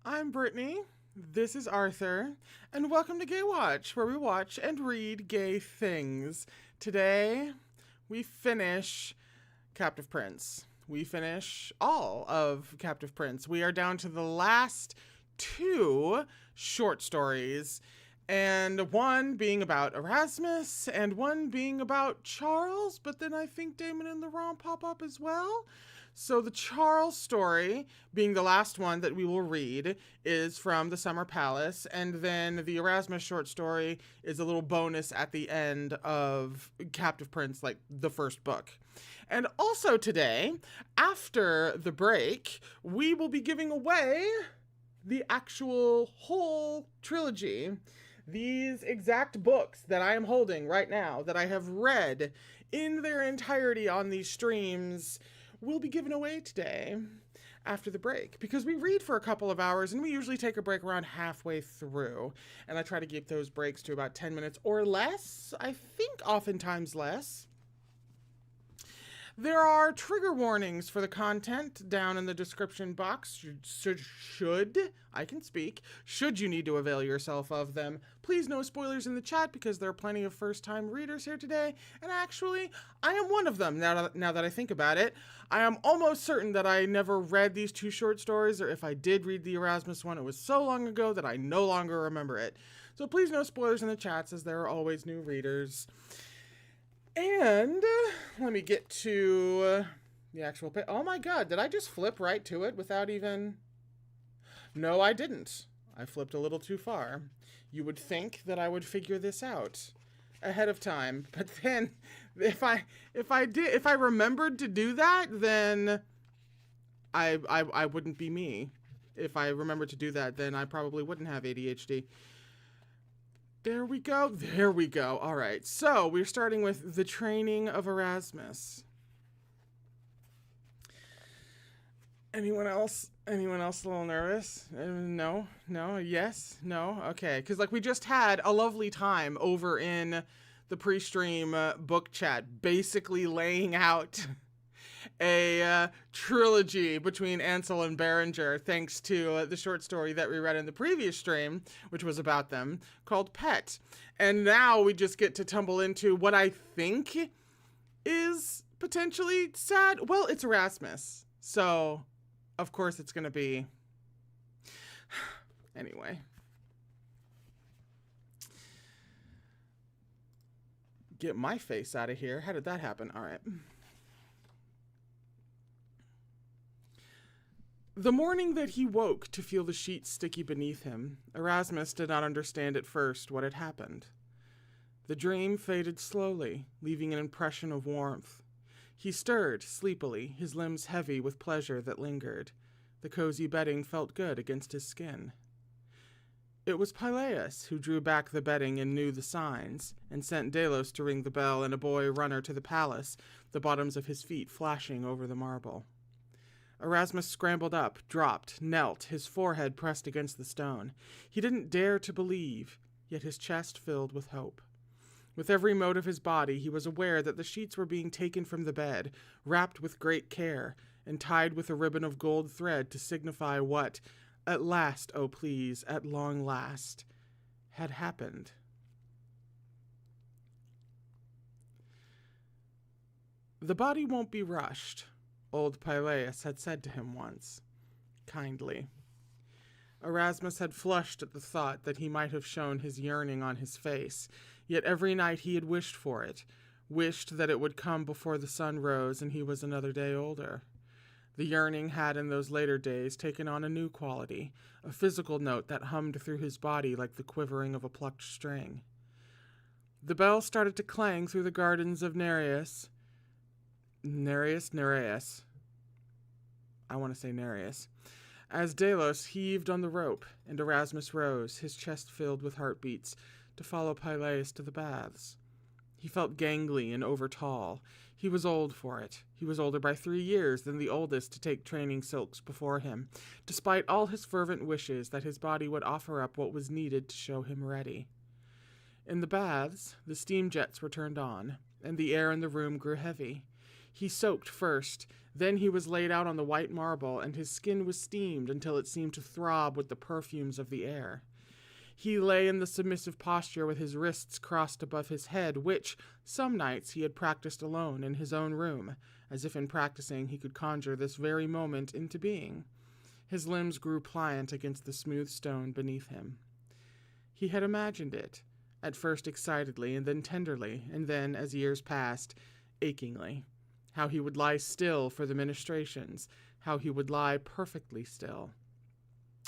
I'm Brittany. This is Arthur, and welcome to Gaywatch, where we watch and read gay things. Today, we finish Captive Prince. We finish all of Captive Prince. We are down to the last two short stories, and one being about Erasmus, and one being about Charles, but then I think Damon and the Rom pop up as well. So the Charles story, being the last one that we will read, is from the Summer Palace, and then the Erasmus short story is a little bonus at the end of Captive Prince, like the first book. And also today, after the break, we will be giving away the actual whole trilogy. These exact books that I am holding right now, that I have read in their entirety on these streams, will be given away today after the break, because we read for a couple of hours and we usually take a break around halfway through, and I try to keep those breaks to about 10 minutes or less. I think oftentimes less. There are trigger warnings for the content down in the description box. Should you need to avail yourself of them. Please no spoilers in the chat, because there are plenty of first-time readers here today, and actually, I am one of them, now that I think about it. I am almost certain that I never read these two short stories, or if I did read the Erasmus one, it was so long ago that I no longer remember it. So please no spoilers in the chats, as there are always new readers. And let me get to the actual page. Oh my god, did I just flip right to it without even... No, I didn't. I flipped a little too far. You would think that I would figure this out ahead of time, but then if I remembered to do that, then I wouldn't be me. If I remembered to do that, then I probably wouldn't have ADHD. There we go. There we go. All right. So we're starting with the training of Erasmus. Anyone else? Anyone else a little nervous? No? No? Yes? No? Okay. Because, like, we just had a lovely time over in the pre-stream book chat, basically laying out a trilogy between Ansel and Berenger, thanks to the short story that we read in the previous stream, which was about them, called Pet. And now we just get to tumble into what I think is potentially sad. Well, it's Erasmus, so of course it's going to be... Anyway. Get my face out of here. How did that happen? All right. The morning that he woke to feel the sheets sticky beneath him, Erasmus did not understand at first what had happened. The dream faded slowly, leaving an impression of warmth. He stirred sleepily, his limbs heavy with pleasure that lingered. The cozy bedding felt good against his skin. It was Peleus who drew back the bedding and knew the signs, and sent Delos to ring the bell and a boy runner to the palace, the bottoms of his feet flashing over the marble. Erasmus scrambled up, dropped, knelt, his forehead pressed against the stone. He didn't dare to believe, yet his chest filled with hope. With every mote of his body, he was aware that the sheets were being taken from the bed, wrapped with great care, and tied with a ribbon of gold thread to signify what, at last, oh please, at long last, had happened. The body won't be rushed, old Peleus had said to him once, kindly. Erasmus had flushed at the thought that he might have shown his yearning on his face, yet every night he had wished for it, wished that it would come before the sun rose and he was another day older. The yearning had in those later days taken on a new quality, a physical note that hummed through his body like the quivering of a plucked string. The bell started to clang through the gardens of Nereus. Nereus. I want to say Nereus. As Delos heaved on the rope, and Erasmus rose, his chest filled with heartbeats, to follow Peleus to the baths. He felt gangly and over-tall. He was old for it. He was older by 3 years than the oldest to take training silks before him, despite all his fervent wishes that his body would offer up what was needed to show him ready. In the baths, the steam jets were turned on, and the air in the room grew heavy. He soaked first, Then he was laid out on the white marble, and his skin was steamed until it seemed to throb with the perfumes of the air. He lay in the submissive posture with his wrists crossed above his head, which, some nights, he had practiced alone in his own room, as if in practicing he could conjure this very moment into being. His limbs grew pliant against the smooth stone beneath him. He had imagined it, at first excitedly, and then tenderly, and then, as years passed, achingly. How he would lie still for the ministrations, how he would lie perfectly still.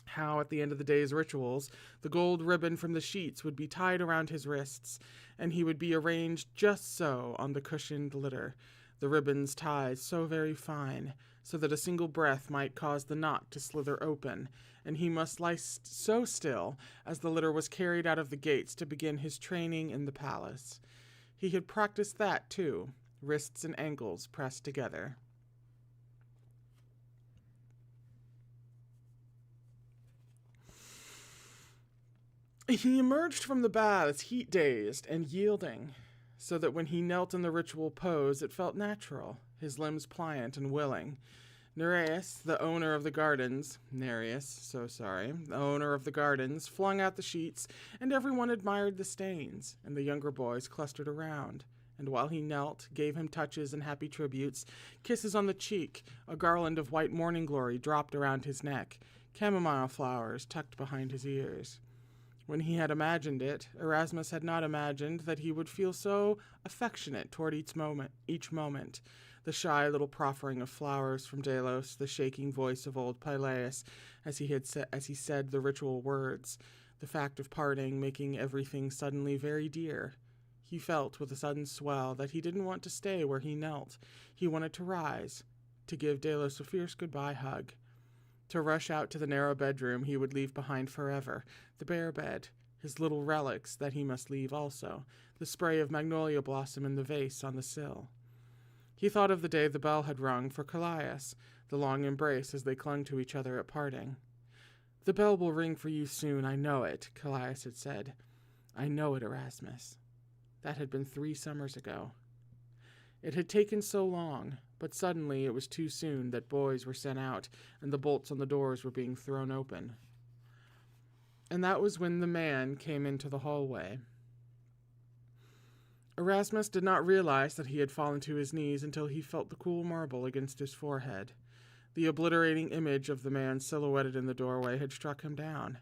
How, at the end of the day's rituals, the gold ribbon from the sheets would be tied around his wrists, and he would be arranged just so on the cushioned litter, the ribbons tied so very fine, so that a single breath might cause the knot to slither open, and he must lie so still as the litter was carried out of the gates to begin his training in the palace. He had practiced that, too, wrists and ankles pressed together. He emerged from the baths heat-dazed and yielding, so that when he knelt in the ritual pose it felt natural, his limbs pliant and willing. Nereus, the owner of the gardens, flung out the sheets, and everyone admired the stains, and the younger boys clustered around. And while he knelt, gave him touches and happy tributes, kisses on the cheek, a garland of white morning glory dropped around his neck, chamomile flowers tucked behind his ears. When he had imagined it, Erasmus had not imagined that he would feel so affectionate toward each moment. The shy little proffering of flowers from Delos, the shaking voice of old Peleus as he said the ritual words, the fact of parting making everything suddenly very dear. He felt with a sudden swell that he didn't want to stay where he knelt. He wanted to rise, to give Delos a fierce goodbye hug, to rush out to the narrow bedroom he would leave behind forever, the bare bed, his little relics that he must leave also, the spray of magnolia blossom in the vase on the sill. He thought of the day the bell had rung for Callias, the long embrace as they clung to each other at parting. "The bell will ring for you soon, I know it," Callias had said. "I know it, Erasmus." That had been 3 summers ago. It had taken so long, but suddenly it was too soon that boys were sent out and the bolts on the doors were being thrown open. And that was when the man came into the hallway. Erasmus did not realize that he had fallen to his knees until he felt the cool marble against his forehead. The obliterating image of the man silhouetted in the doorway had struck him down.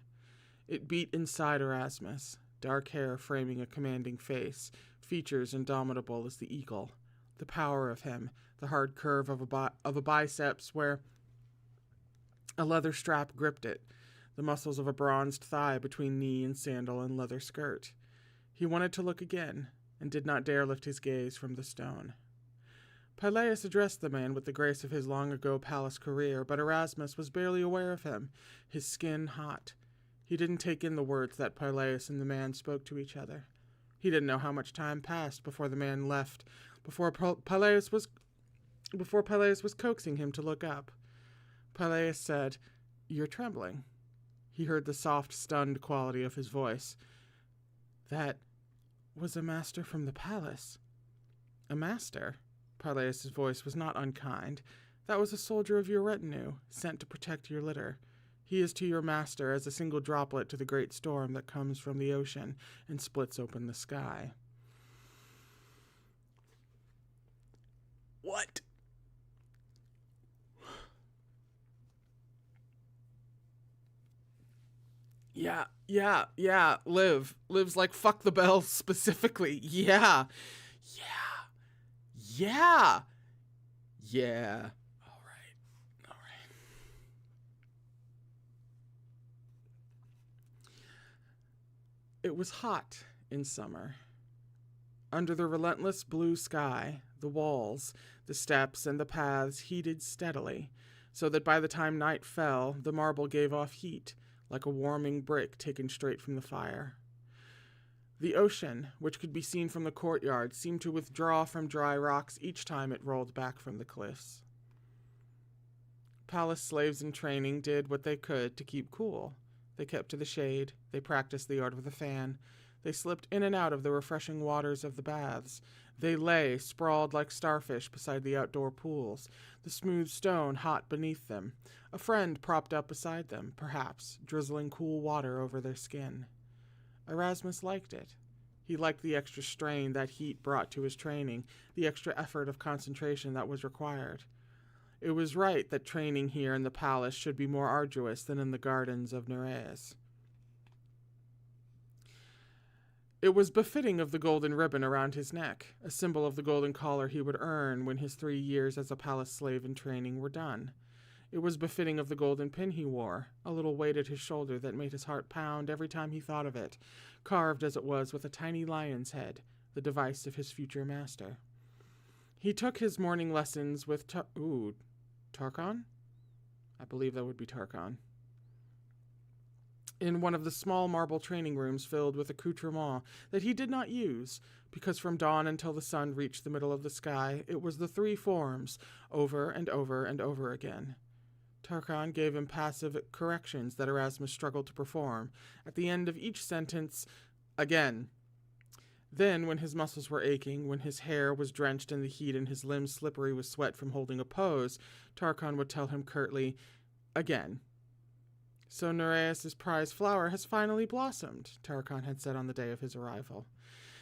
It beat inside Erasmus, dark hair framing a commanding face, features indomitable as the eagle. The power of him, the hard curve of a biceps where a leather strap gripped it, the muscles of a bronzed thigh between knee and sandal and leather skirt. He wanted to look again, and did not dare lift his gaze from the stone. Peleus addressed the man with the grace of his long-ago palace career, but Erasmus was barely aware of him, his skin hot. He didn't take in the words that Peleus and the man spoke to each other. He didn't know how much time passed before the man left, before Peleus was coaxing him to look up. Peleus said, "You're trembling." He heard the soft, stunned quality of his voice. "That was a master from the palace." "A master?" Peleus' voice was not unkind. "That was a soldier of your retinue, sent to protect your litter. He is to your master as a single droplet to the great storm that comes from the ocean and splits open the sky." What? Yeah. Liv's like, fuck the bell specifically. Yeah. All right. It was hot in summer. Under the relentless blue sky, the walls, the steps, and the paths heated steadily, so that by the time night fell, the marble gave off heat, like a warming brick taken straight from the fire. The ocean, which could be seen from the courtyard, seemed to withdraw from dry rocks each time it rolled back from the cliffs. Palace slaves in training did what they could to keep cool. They kept to the shade, they practiced the art of the fan, They slipped in and out of the refreshing waters of the baths. They lay, sprawled like starfish beside the outdoor pools, the smooth stone hot beneath them, a friend propped up beside them, perhaps, drizzling cool water over their skin. Erasmus liked it. He liked the extra strain that heat brought to his training, the extra effort of concentration that was required. It was right that training here in the palace should be more arduous than in the gardens of Nereus. It was befitting of the golden ribbon around his neck, a symbol of the golden collar he would earn when his 3 years as a palace slave in training were done. It was befitting of the golden pin he wore, a little weight at his shoulder that made his heart pound every time he thought of it, carved as it was with a tiny lion's head, the device of his future master. He took his morning lessons with Tarkon? I believe that would be Tarkon. In one of the small marble training rooms filled with accoutrements that he did not use, because from dawn until the sun reached the middle of the sky, it was the 3 forms, over and over and over again. Tarkon gave him passive corrections that Erasmus struggled to perform. At the end of each sentence, again. Then, when his muscles were aching, when his hair was drenched in the heat and his limbs slippery with sweat from holding a pose, Tarkon would tell him curtly, again. So Nereus' prize flower has finally blossomed, Tarkon had said on the day of his arrival.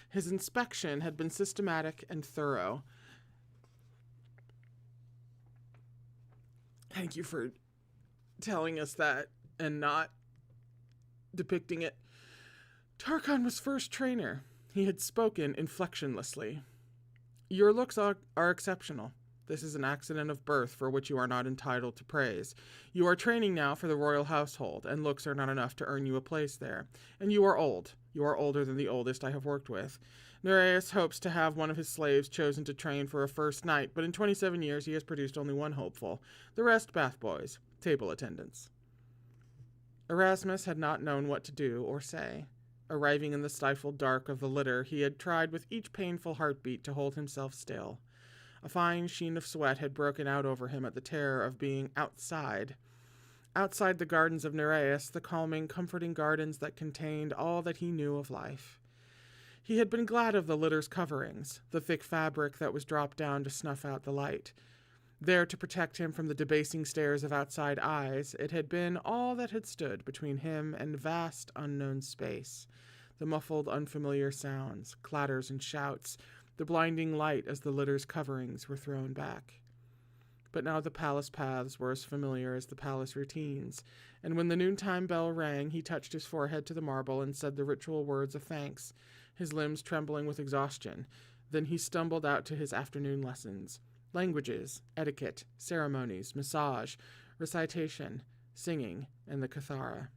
His inspection had been systematic and thorough. Thank you for telling us that and not depicting it. Tarkon was first trainer. He had spoken inflectionlessly. Your looks are exceptional. This is an accident of birth for which you are not entitled to praise. You are training now for the royal household, and looks are not enough to earn you a place there. And you are old. You are older than the oldest I have worked with. Nereus hopes to have one of his slaves chosen to train for a first night, but in 27 years he has produced only one hopeful. The rest bath boys, table attendants. Erasmus had not known what to do or say. Arriving in the stifled dark of the litter, he had tried with each painful heartbeat to hold himself still. A fine sheen of sweat had broken out over him at the terror of being outside. Outside the gardens of Nereus, the calming, comforting gardens that contained all that he knew of life. He had been glad of the litter's coverings, the thick fabric that was dropped down to snuff out the light. There to protect him from the debasing stares of outside eyes, it had been all that had stood between him and vast unknown space. The muffled, unfamiliar sounds, clatters and shouts, the blinding light as the litter's coverings were thrown back. But now the palace paths were as familiar as the palace routines, and when the noontime bell rang, he touched his forehead to the marble and said the ritual words of thanks, his limbs trembling with exhaustion. Then he stumbled out to his afternoon lessons. Languages, etiquette, ceremonies, massage, recitation, singing, and the Cathara.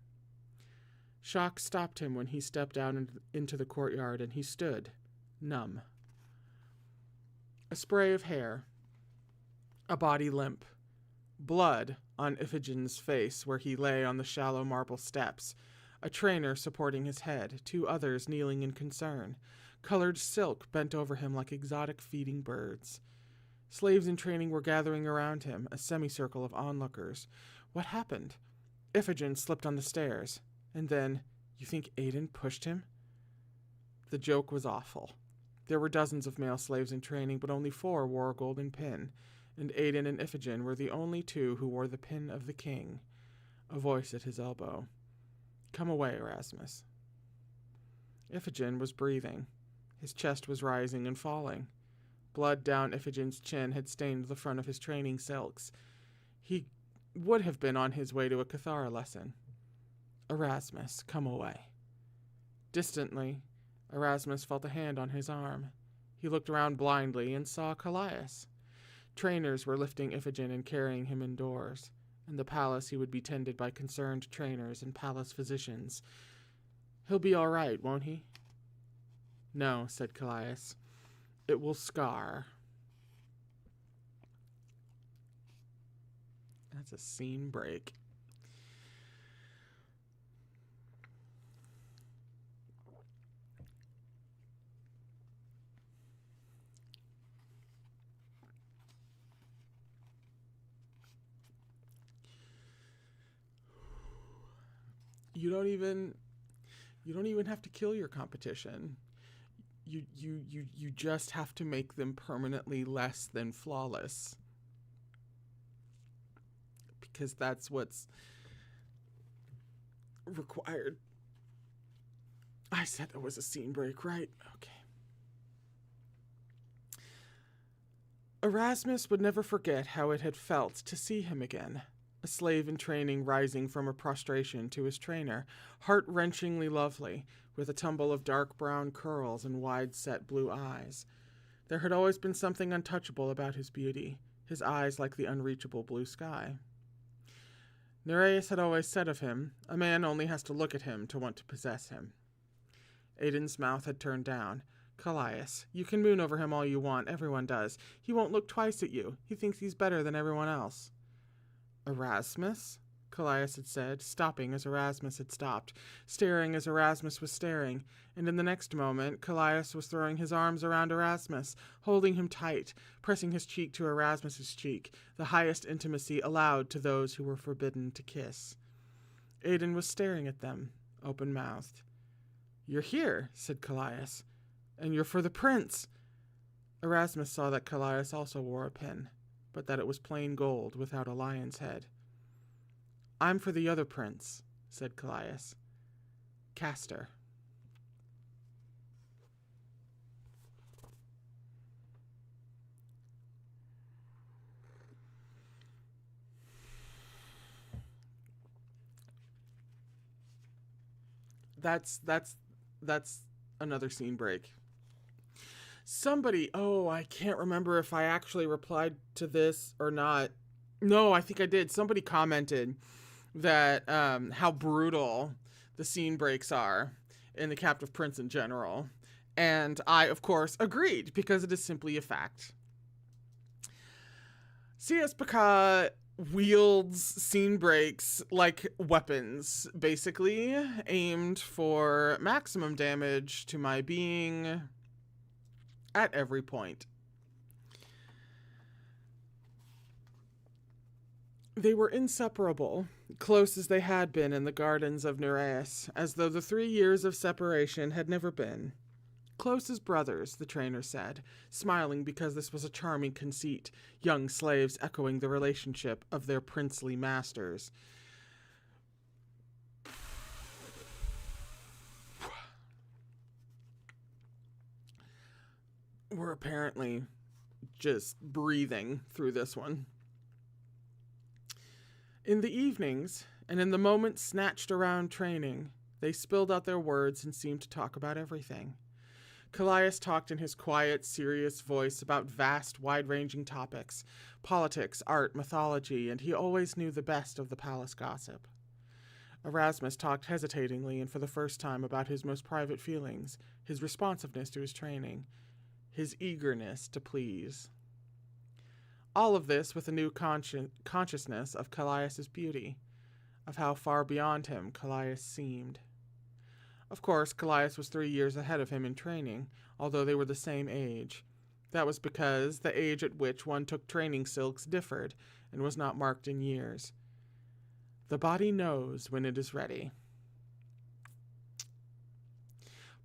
Shock stopped him when he stepped out into the courtyard, and he stood, numb. A spray of hair, a body limp, blood on Iphigen's face where he lay on the shallow marble steps, a trainer supporting his head, 2 others kneeling in concern, colored silk bent over him like exotic feeding birds. Slaves in training were gathering around him, a semicircle of onlookers. What happened? Iphigen slipped on the stairs, and then, you think Aiden pushed him? The joke was awful. There were dozens of male slaves in training, but only 4 wore a golden pin, and Aiden and Iphigen were the only 2 who wore the pin of the king. A voice at his elbow. Come away, Erasmus. Iphigen was breathing. His chest was rising and falling. Blood down Iphigen's chin had stained the front of his training silks. He would have been on his way to a Cathara lesson. Erasmus, come away. Distantly, Erasmus felt a hand on his arm. He looked around blindly and saw Callias. Trainers were lifting Iphigen and carrying him indoors. In the palace he would be tended by concerned trainers and palace physicians. He'll be all right, won't he? No, said Callias. It will scar. That's a scene break. You don't even... You don't even have to kill your competition. You just have to make them permanently less than flawless. Because that's what's required. I said there was a scene break, right? Okay. Erasmus would never forget how it had felt to see him again. A slave in training rising from a prostration to his trainer, heart-wrenchingly lovely, with a tumble of dark brown curls and wide-set blue eyes. There had always been something untouchable about his beauty, his eyes like the unreachable blue sky. Nereus had always said of him, a man only has to look at him to want to possess him. Aiden's mouth had turned down. Callias, you can moon over him all you want, everyone does. He won't look twice at you. He thinks he's better than everyone else. Erasmus? Callias had said, stopping as Erasmus had stopped, staring as Erasmus was staring, and in the next moment, Callias was throwing his arms around Erasmus, holding him tight, pressing his cheek to Erasmus's cheek, the highest intimacy allowed to those who were forbidden to kiss. Aiden was staring at them, open-mouthed. "You're here," said Callias, "and you're for the prince." Erasmus saw that Callias also wore a pin, but that it was plain gold without a lion's head. "I'm for the other prince," said Callias. "Castor." That's another scene break. Somebody, I can't remember if I actually replied to this or not. No, I think I did. Somebody commented that how brutal the scene breaks are in The Captive Prince in general. And I, of course, agreed, because it is simply a fact. C.S. Picard wields scene breaks like weapons, basically, aimed for maximum damage to my being at every point. They were inseparable, close as they had been in the gardens of Nereus, as though the 3 years of separation had never been. Close as brothers, the trainer said, smiling because this was a charming conceit, young slaves echoing the relationship of their princely masters. We're apparently just breathing through this one. In the evenings, and in the moments snatched around training, they spilled out their words and seemed to talk about everything. Callias talked in his quiet, serious voice about vast, wide-ranging topics, politics, art, mythology, and he always knew the best of the palace gossip. Erasmus talked hesitatingly and for the first time about his most private feelings, his responsiveness to his training, his eagerness to please. All of this with a new consciousness of Callias's beauty, of how far beyond him Callias seemed. Of course, Callias was 3 years ahead of him in training, although they were the same age. That was because the age at which one took training silks differed and was not marked in years. The body knows when it is ready.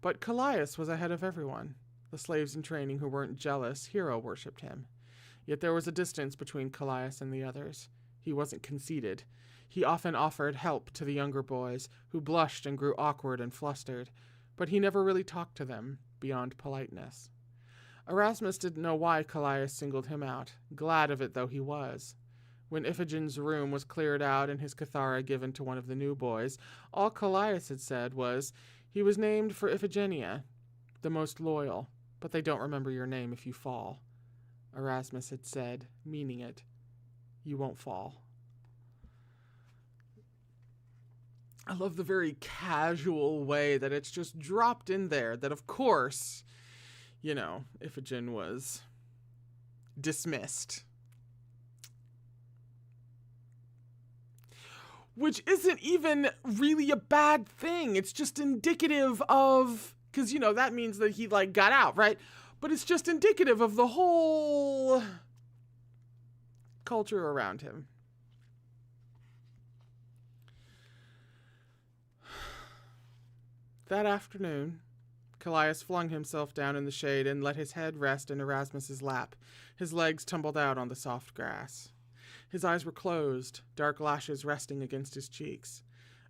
But Callias was ahead of everyone. The slaves in training who weren't jealous hero-worshipped him. Yet there was a distance between Callias and the others. He wasn't conceited. He often offered help to the younger boys, who blushed and grew awkward and flustered, but he never really talked to them, beyond politeness. Erasmus didn't know why Callias singled him out, glad of it though he was. When Iphigen's room was cleared out and his Cathara given to one of the new boys, all Callias had said was, "He was named for Iphigenia, the most loyal, but they don't remember your name if you fall." Erasmus had said, meaning it, "You won't fall." I love the very casual way that it's just dropped in there, that of course, Iphigen was dismissed. Which isn't even really a bad thing. It's just indicative of, because, that means that he, got out, right? But it's just indicative of the whole culture around him. That afternoon, Callias flung himself down in the shade and let his head rest in Erasmus's lap. His legs tumbled out on the soft grass. His eyes were closed, dark lashes resting against his cheeks.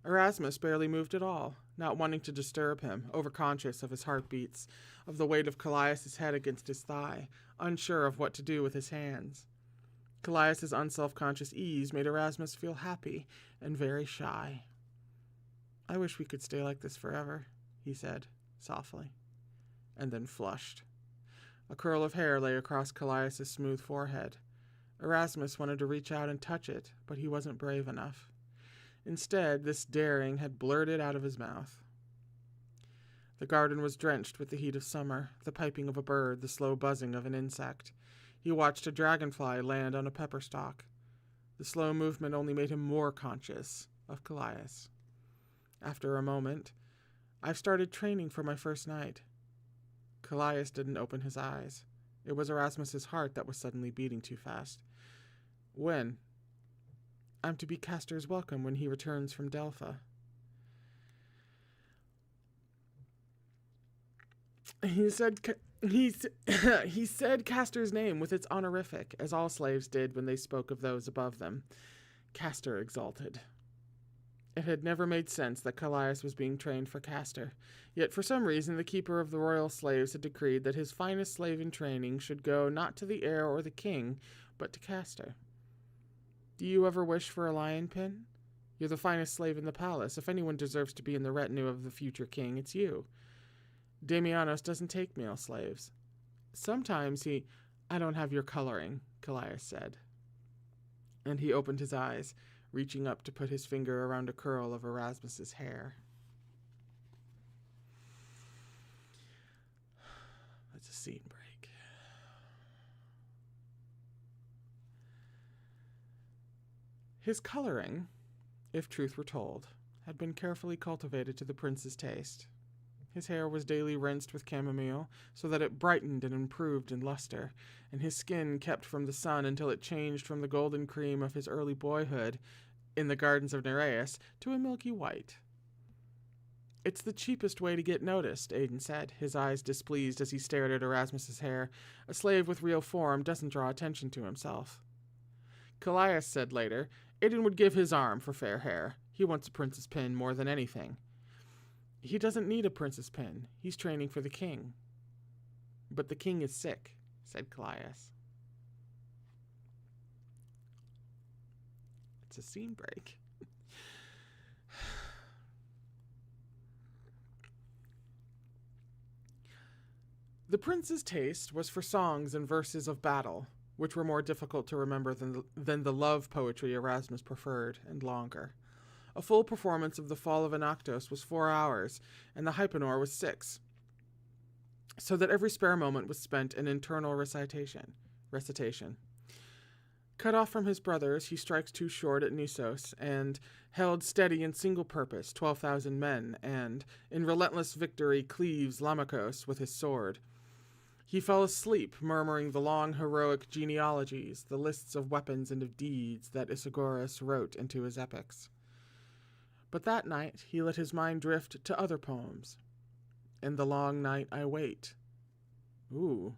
Erasmus barely moved at all, not wanting to disturb him, overconscious of his heartbeats, of the weight of Callias's head against his thigh, unsure of what to do with his hands. Callias's unselfconscious ease made Erasmus feel happy and very shy. "I wish we could stay like this forever," he said, softly, and then flushed. A curl of hair lay across Callias's smooth forehead. Erasmus wanted to reach out and touch it, but he wasn't brave enough. Instead, this daring had blurted out of his mouth. The garden was drenched with the heat of summer, the piping of a bird, the slow buzzing of an insect. He watched a dragonfly land on a pepper stalk. The slow movement only made him more conscious of Callias. After a moment, "I've started training for my first night." Callias didn't open his eyes. It was Erasmus's heart that was suddenly beating too fast. "When?" "I'm to be Castor's welcome when he returns from Delpha." He said Castor's name with its honorific, as all slaves did when they spoke of those above them. Castor exalted. It had never made sense that Callias was being trained for Castor, yet for some reason the keeper of the royal slaves had decreed that his finest slave in training should go not to the heir or the king, but to Castor. "Do you ever wish for a lion pin? You're the finest slave in the palace. If anyone deserves to be in the retinue of the future king, it's you. Damianos doesn't take male slaves. Sometimes I don't have your coloring," Callias said. And he opened his eyes, reaching up to put his finger around a curl of Erasmus's hair. That's a scene break. His coloring, if truth were told, had been carefully cultivated to the prince's taste. His hair was daily rinsed with chamomile, so that it brightened and improved in luster, and his skin kept from the sun until it changed from the golden cream of his early boyhood in the gardens of Nereus to a milky white. "It's the cheapest way to get noticed," Aiden said, his eyes displeased as he stared at Erasmus's hair. "A slave with real form doesn't draw attention to himself." Callias said later, Aiden would give his arm for fair hair. He wants a prince's pin more than anything. "He doesn't need a prince's pin. He's training for the king." "But the king is sick," said Callias. It's a scene break. The prince's taste was for songs and verses of battle, which were more difficult to remember than the love poetry Erasmus preferred, and longer. A full performance of the Fall of Anactos was 4 hours, and the Hypanor was 6, so that every spare moment was spent in internal recitation. Cut off from his brothers, he strikes too short at Nisos, and held steady in single purpose 12,000 men, and, in relentless victory, cleaves Lamachos with his sword. He fell asleep, murmuring the long heroic genealogies, the lists of weapons and of deeds that Isagoras wrote into his epics. But that night he let his mind drift to other poems. "In the long night I wait." Ooh.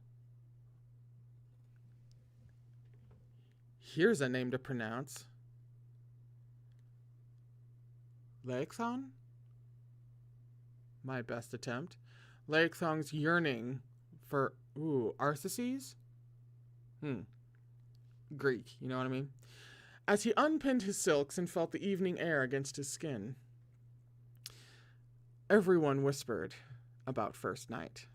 Here's a name to pronounce. Laekthon? My best attempt. Laekthon's yearning for, Arsaces? Greek, you know what I mean? As he unpinned his silks and felt the evening air against his skin. Everyone whispered about first night.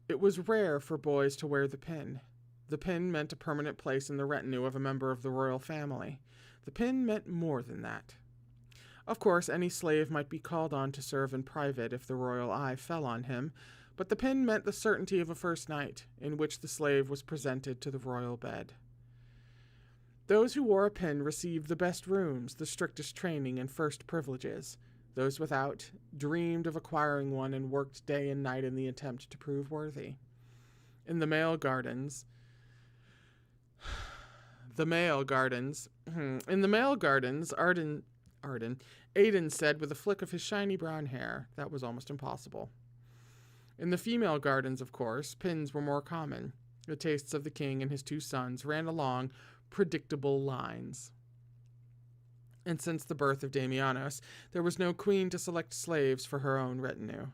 It was rare for boys to wear the pin. The pin meant a permanent place in the retinue of a member of the royal family. The pin meant more than that. Of course, any slave might be called on to serve in private if the royal eye fell on him, but the pin meant the certainty of a first night, in which the slave was presented to the royal bed. Those who wore a pin received the best rooms, the strictest training, and first privileges. Those without dreamed of acquiring one and worked day and night in the attempt to prove worthy. In the male gardens, Aidan said with a flick of his shiny brown hair. That was almost impossible. In the female gardens, of course, pins were more common. The tastes of the king and his 2 sons ran along predictable lines. And since the birth of Damianos, there was no queen to select slaves for her own retinue.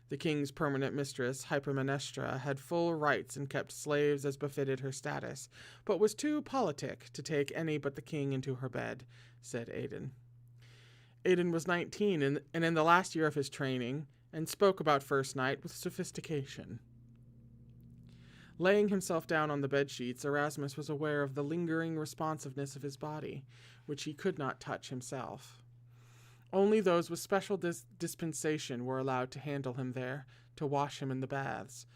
The king's permanent mistress, Hypermnestra, had full rights and kept slaves as befitted her status, but was too politic to take any but the king into her bed, said Aidan. Aidan was 19 and in the last year of his training, and spoke about first night with sophistication. Laying himself down on the bedsheets, Erasmus was aware of the lingering responsiveness of his body, which he could not touch himself. Only those with special dispensation were allowed to handle him there, to wash him in the baths.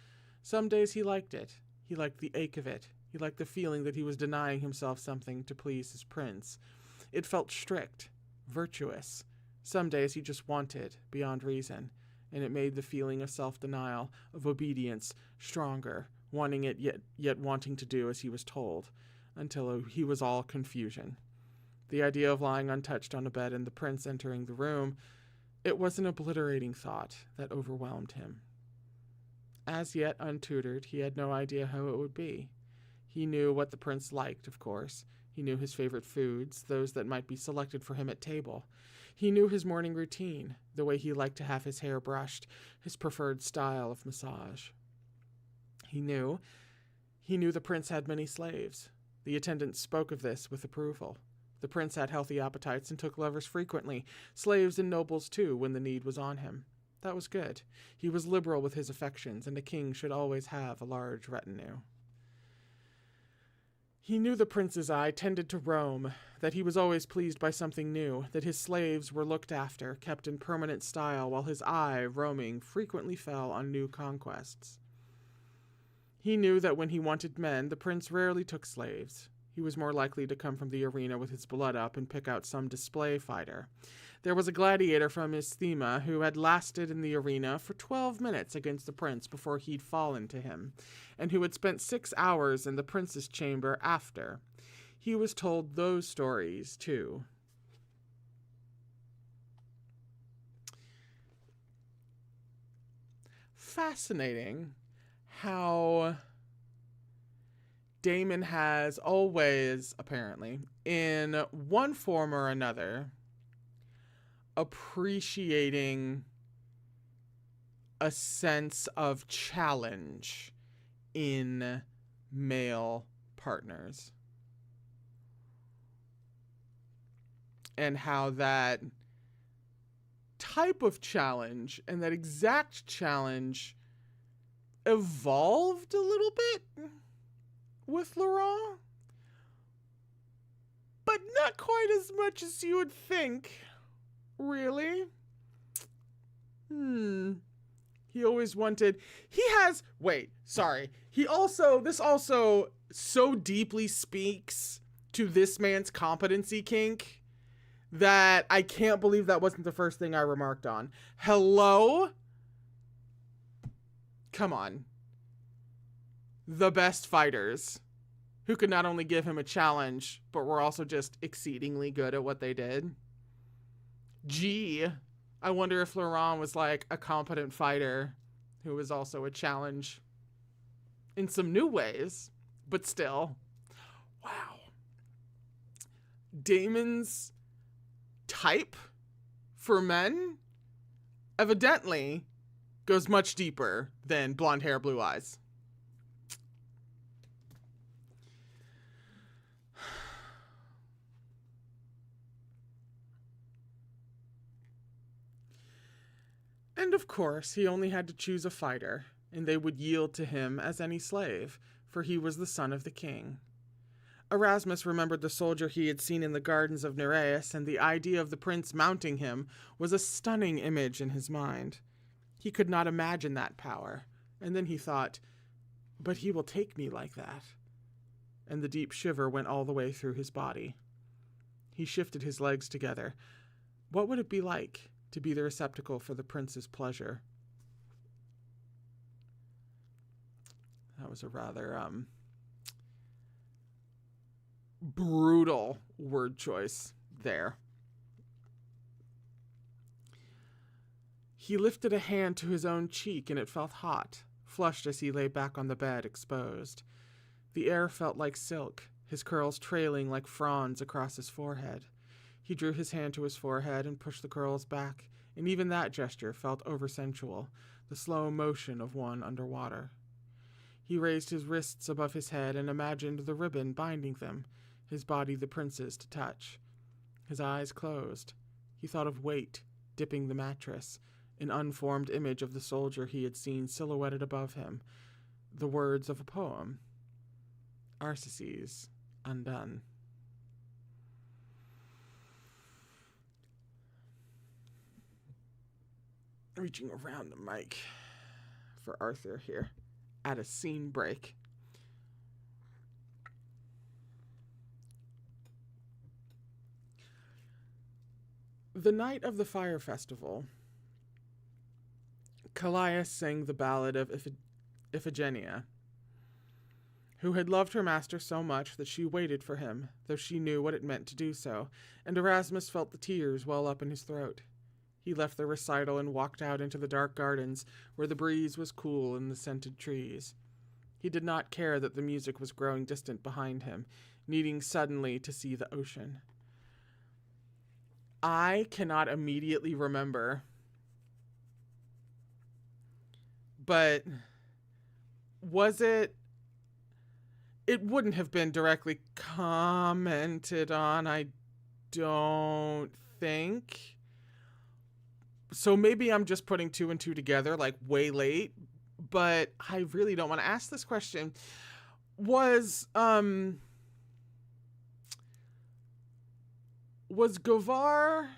Some days he liked it. He liked the ache of it. He liked the feeling that he was denying himself something to please his prince. It felt strict, virtuous. Some days he just wanted, beyond reason, and it made the feeling of self-denial, of obedience, stronger, wanting it yet wanting to do as he was told, until he was all confusion. The idea of lying untouched on a bed and the prince entering the room, it was an obliterating thought that overwhelmed him. As yet untutored, he had no idea how it would be. He knew what the prince liked, of course. He knew his favorite foods, those that might be selected for him at table. He knew his morning routine, the way he liked to have his hair brushed, his preferred style of massage. He knew the prince had many slaves. The attendants spoke of this with approval. The prince had healthy appetites and took lovers frequently, slaves and nobles too, when the need was on him. That was good. He was liberal with his affections, and a king should always have a large retinue. He knew the prince's eye tended to roam, that he was always pleased by something new, that his slaves were looked after, kept in permanent style, while his eye, roaming, frequently fell on new conquests. He knew that when he wanted men, the prince rarely took slaves. He was more likely to come from the arena with his blood up and pick out some display fighter. There was a gladiator from Isthema who had lasted in the arena for 12 minutes against the prince before he'd fallen to him, and who had spent 6 hours in the prince's chamber after. He was told those stories, too. Fascinating how Damon has always, apparently, in one form or another, appreciating a sense of challenge in male partners. And how that type of challenge and that exact challenge evolved a little bit with Laurent, but not quite as much as you would think, really. He always wanted, this also so deeply speaks to this man's competency kink that I can't believe that wasn't the first thing I remarked on. Hello? Come on. The best fighters who could not only give him a challenge, but were also just exceedingly good at what they did. Gee, I wonder if Laurent was like a competent fighter who was also a challenge in some new ways, but still. Wow. Damon's type for men evidently goes much deeper than blonde hair, blue eyes. And of course, he only had to choose a fighter, and they would yield to him as any slave, for he was the son of the king. Erasmus remembered the soldier he had seen in the gardens of Nereus, and the idea of the prince mounting him was a stunning image in his mind. He could not imagine that power, and then he thought, but he will take me like that. And the deep shiver went all the way through his body. He shifted his legs together. What would it be like to be the receptacle for the prince's pleasure? That was a rather brutal word choice there. He lifted a hand to his own cheek, and it felt hot, flushed as he lay back on the bed, exposed. The air felt like silk, his curls trailing like fronds across his forehead. He drew his hand to his forehead and pushed the curls back, and even that gesture felt over-sensual, the slow motion of one underwater. He raised his wrists above his head and imagined the ribbon binding them, his body the prince's to touch. His eyes closed. He thought of weight, dipping the mattress, an unformed image of the soldier he had seen silhouetted above him, the words of a poem. Arsaces, undone. Reaching around the mic for Arthur here at a scene break. The night of the fire festival, Callias sang the ballad of Iphigenia, who had loved her master so much that she waited for him, though she knew what it meant to do so, and Erasmus felt the tears well up in his throat. He left the recital and walked out into the dark gardens, where the breeze was cool in the scented trees. He did not care that the music was growing distant behind him, needing suddenly to see the ocean. I cannot immediately remember, but was it wouldn't have been directly commented on, I don't think. So maybe I'm just putting two and two together, like way late, but I really don't want to ask this question. Was Govar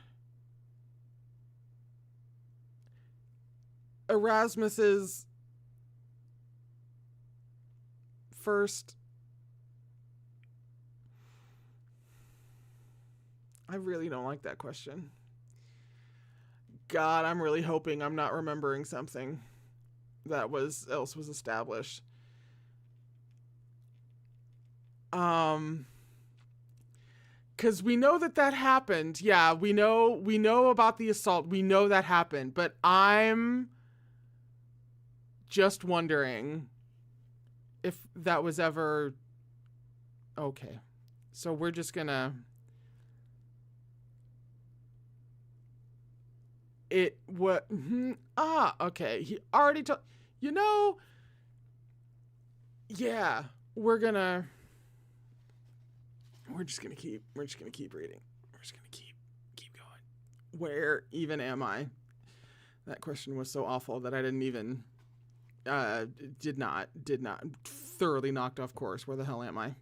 Erasmus's first? I really don't like that question. God, I'm really hoping I'm not remembering something that was established. Because we know that happened. Yeah, we know about the assault. We know that happened. But I'm just wondering if that was ever... Okay. So we're just gonna... Okay. He already told... Yeah, we're just gonna keep reading. We're just gonna keep going. Where even am I? That question was so awful that I didn't even did not thoroughly knocked off course. Where the hell am I?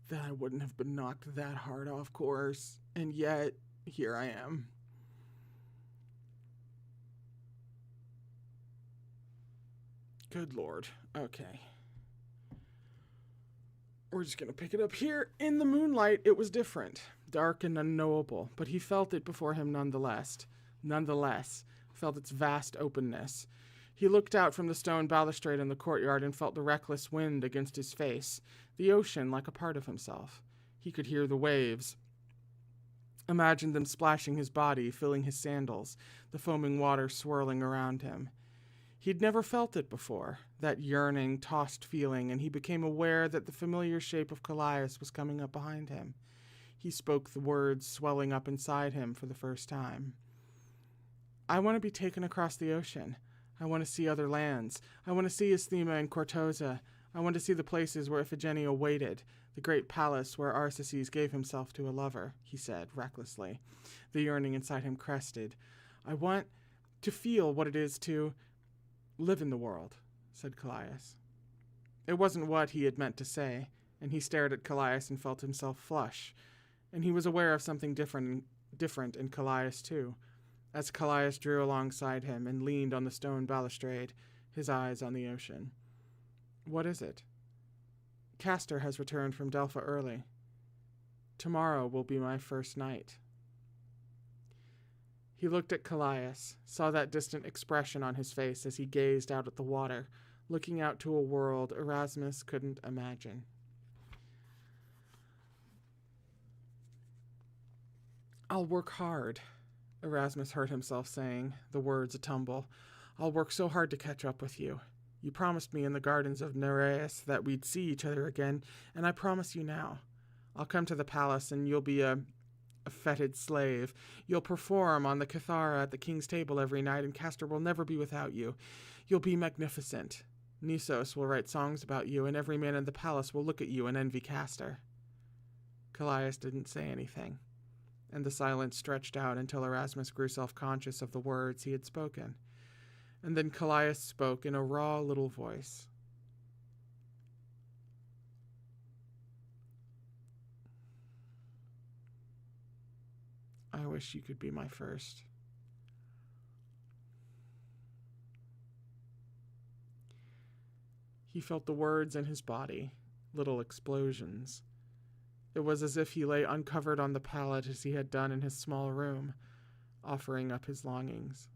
That I wouldn't have been knocked that hard off course, and yet here I am. Good Lord. Okay. We're just gonna pick it up here. In the moonlight, it was different, dark and unknowable, but he felt it before him nonetheless, felt its vast openness. He looked out from the stone balustrade in the courtyard and felt the reckless wind against his face, the ocean like a part of himself. He could hear the waves, imagined them splashing his body, filling his sandals, the foaming water swirling around him. He'd never felt it before, that yearning, tossed feeling, and he became aware that the familiar shape of Callias was coming up behind him. He spoke the words swelling up inside him for the first time. I want to be taken across the ocean. I want to see other lands. I want to see Isthema and Cortosa. I want to see the places where Iphigenia waited, the great palace where Arsaces gave himself to a lover, he said, recklessly. The yearning inside him crested. I want to feel what it is to live in the world, said Callias. It wasn't what he had meant to say, and he stared at Callias and felt himself flush, and he was aware of something different in Callias, too, as Callias drew alongside him and leaned on the stone balustrade, his eyes on the ocean. What is it? Castor has returned from Delpha early. Tomorrow will be my first night. He looked at Callias, saw that distant expression on his face as he gazed out at the water, looking out to a world Erasmus couldn't imagine. "I'll work hard," Erasmus heard himself saying, the words a tumble. "I'll work so hard to catch up with you. You promised me in the gardens of Nereus that we'd see each other again, and I promise you now. I'll come to the palace and you'll be a fetid slave. You'll perform on the kithara at the king's table every night, and Castor will never be without you. You'll be magnificent. Nisos will write songs about you, and every man in the palace will look at you and envy Castor." Callias didn't say anything, and the silence stretched out until Erasmus grew self-conscious of the words he had spoken. And then Callias spoke in a raw little voice. "I wish you could be my first." He felt the words in his body, little explosions. It was as if he lay uncovered on the pallet as he had done in his small room, offering up his longings.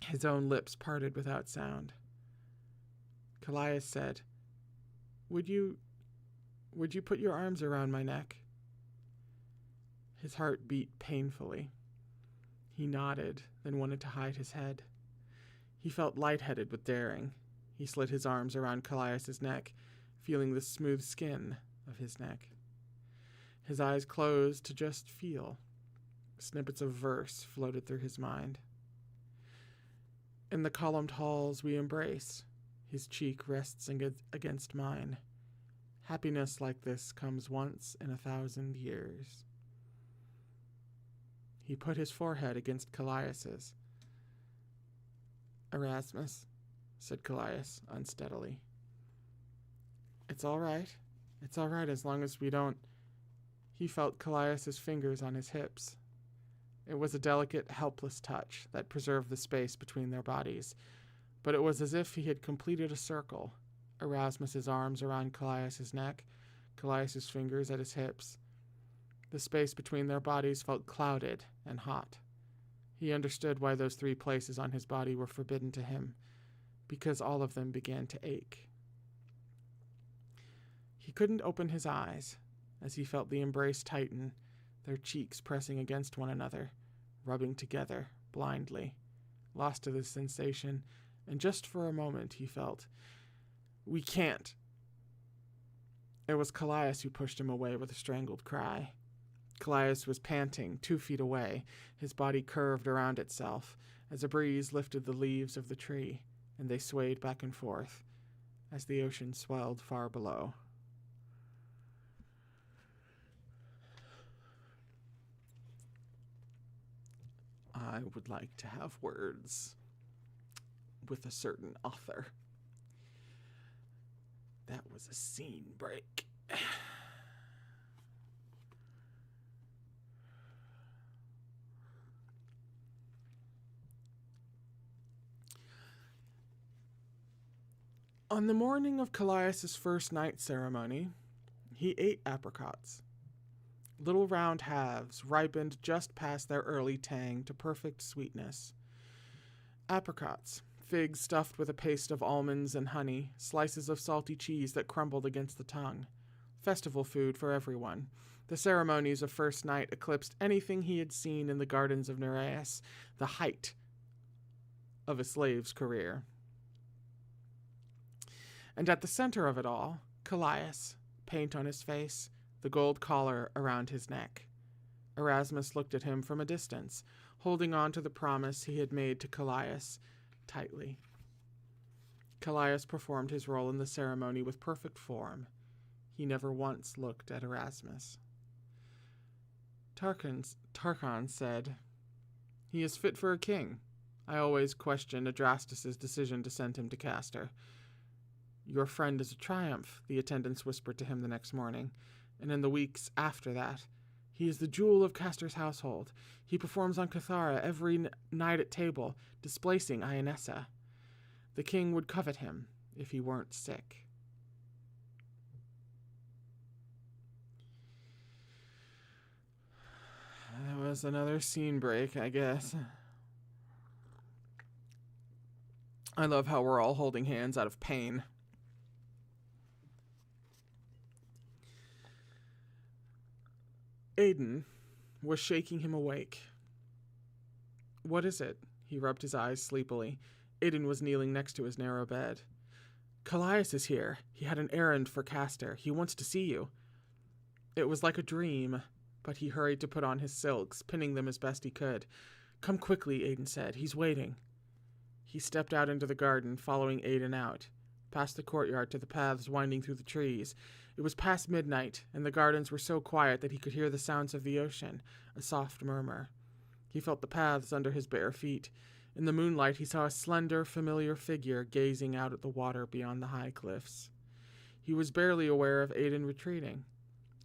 His own lips parted without sound. Callias said, Would you put your arms around my neck?" His heart beat painfully. He nodded, then wanted to hide his head. He felt lightheaded with daring. He slid his arms around Callias's neck, feeling the smooth skin of his neck. His eyes closed to just feel. Snippets of verse floated through his mind. "In the columned halls we embrace. His cheek rests against mine. Happiness like this comes once in 1,000 years." He put his forehead against Callias's. "Erasmus," said Callias unsteadily. It's all right as long as we don't..." He felt Callias's fingers on his hips. It was a delicate, helpless touch that preserved the space between their bodies, but it was as if he had completed a circle, Erasmus's arms around Callias's neck, Callias's fingers at his hips. The space between their bodies felt clouded and hot. He understood why those 3 places on his body were forbidden to him, because all of them began to ache. He couldn't open his eyes as he felt the embrace tighten, their cheeks pressing against one another, rubbing together blindly, lost to the sensation, and just for a moment he felt, "We can't." It was Callias who pushed him away with a strangled cry. Callias was panting 2 feet away, his body curved around itself, as a breeze lifted the leaves of the tree, and they swayed back and forth, as the ocean swelled far below. "I would like to have words with a certain author." That was a scene break. On the morning of Callias's first night ceremony, he ate apricots. Little round halves, ripened just past their early tang to perfect sweetness. Apricots, figs stuffed with a paste of almonds and honey, slices of salty cheese that crumbled against the tongue. Festival food for everyone. The ceremonies of first night eclipsed anything he had seen in the gardens of Nereus, the height of a slave's career. And at the center of it all, Callias, paint on his face, the gold collar around his neck. Erasmus looked at him from a distance, holding on to the promise he had made to Callias tightly. Callias performed his role in the ceremony with perfect form. He never once looked at Erasmus. Tarchon said, "He is fit for a king. I always questioned Adrastus' decision to send him to Castor." "Your friend is a triumph," the attendants whispered to him the next morning, and in the weeks after that. "He is the jewel of Castor's household. He performs on Kithara every night at table, displacing Ionessa. The king would covet him if he weren't sick." That was another scene break, I guess. I love how we're all holding hands out of pain. Aiden was shaking him awake. What is it? He rubbed his eyes sleepily. Aiden was kneeling next to his narrow bed. Callias is here. He had an errand for Castor. He wants to see you. It was like a dream, but he hurried to put on his silks, pinning them as best he could. Come quickly, Aiden said. He's waiting. He stepped out into the garden, following Aiden out, past the courtyard to the paths winding through the trees. It was past midnight, and the gardens were so quiet that he could hear the sounds of the ocean, a soft murmur. He felt the paths under his bare feet. In the moonlight, he saw a slender, familiar figure gazing out at the water beyond the high cliffs. He was barely aware of Aiden retreating.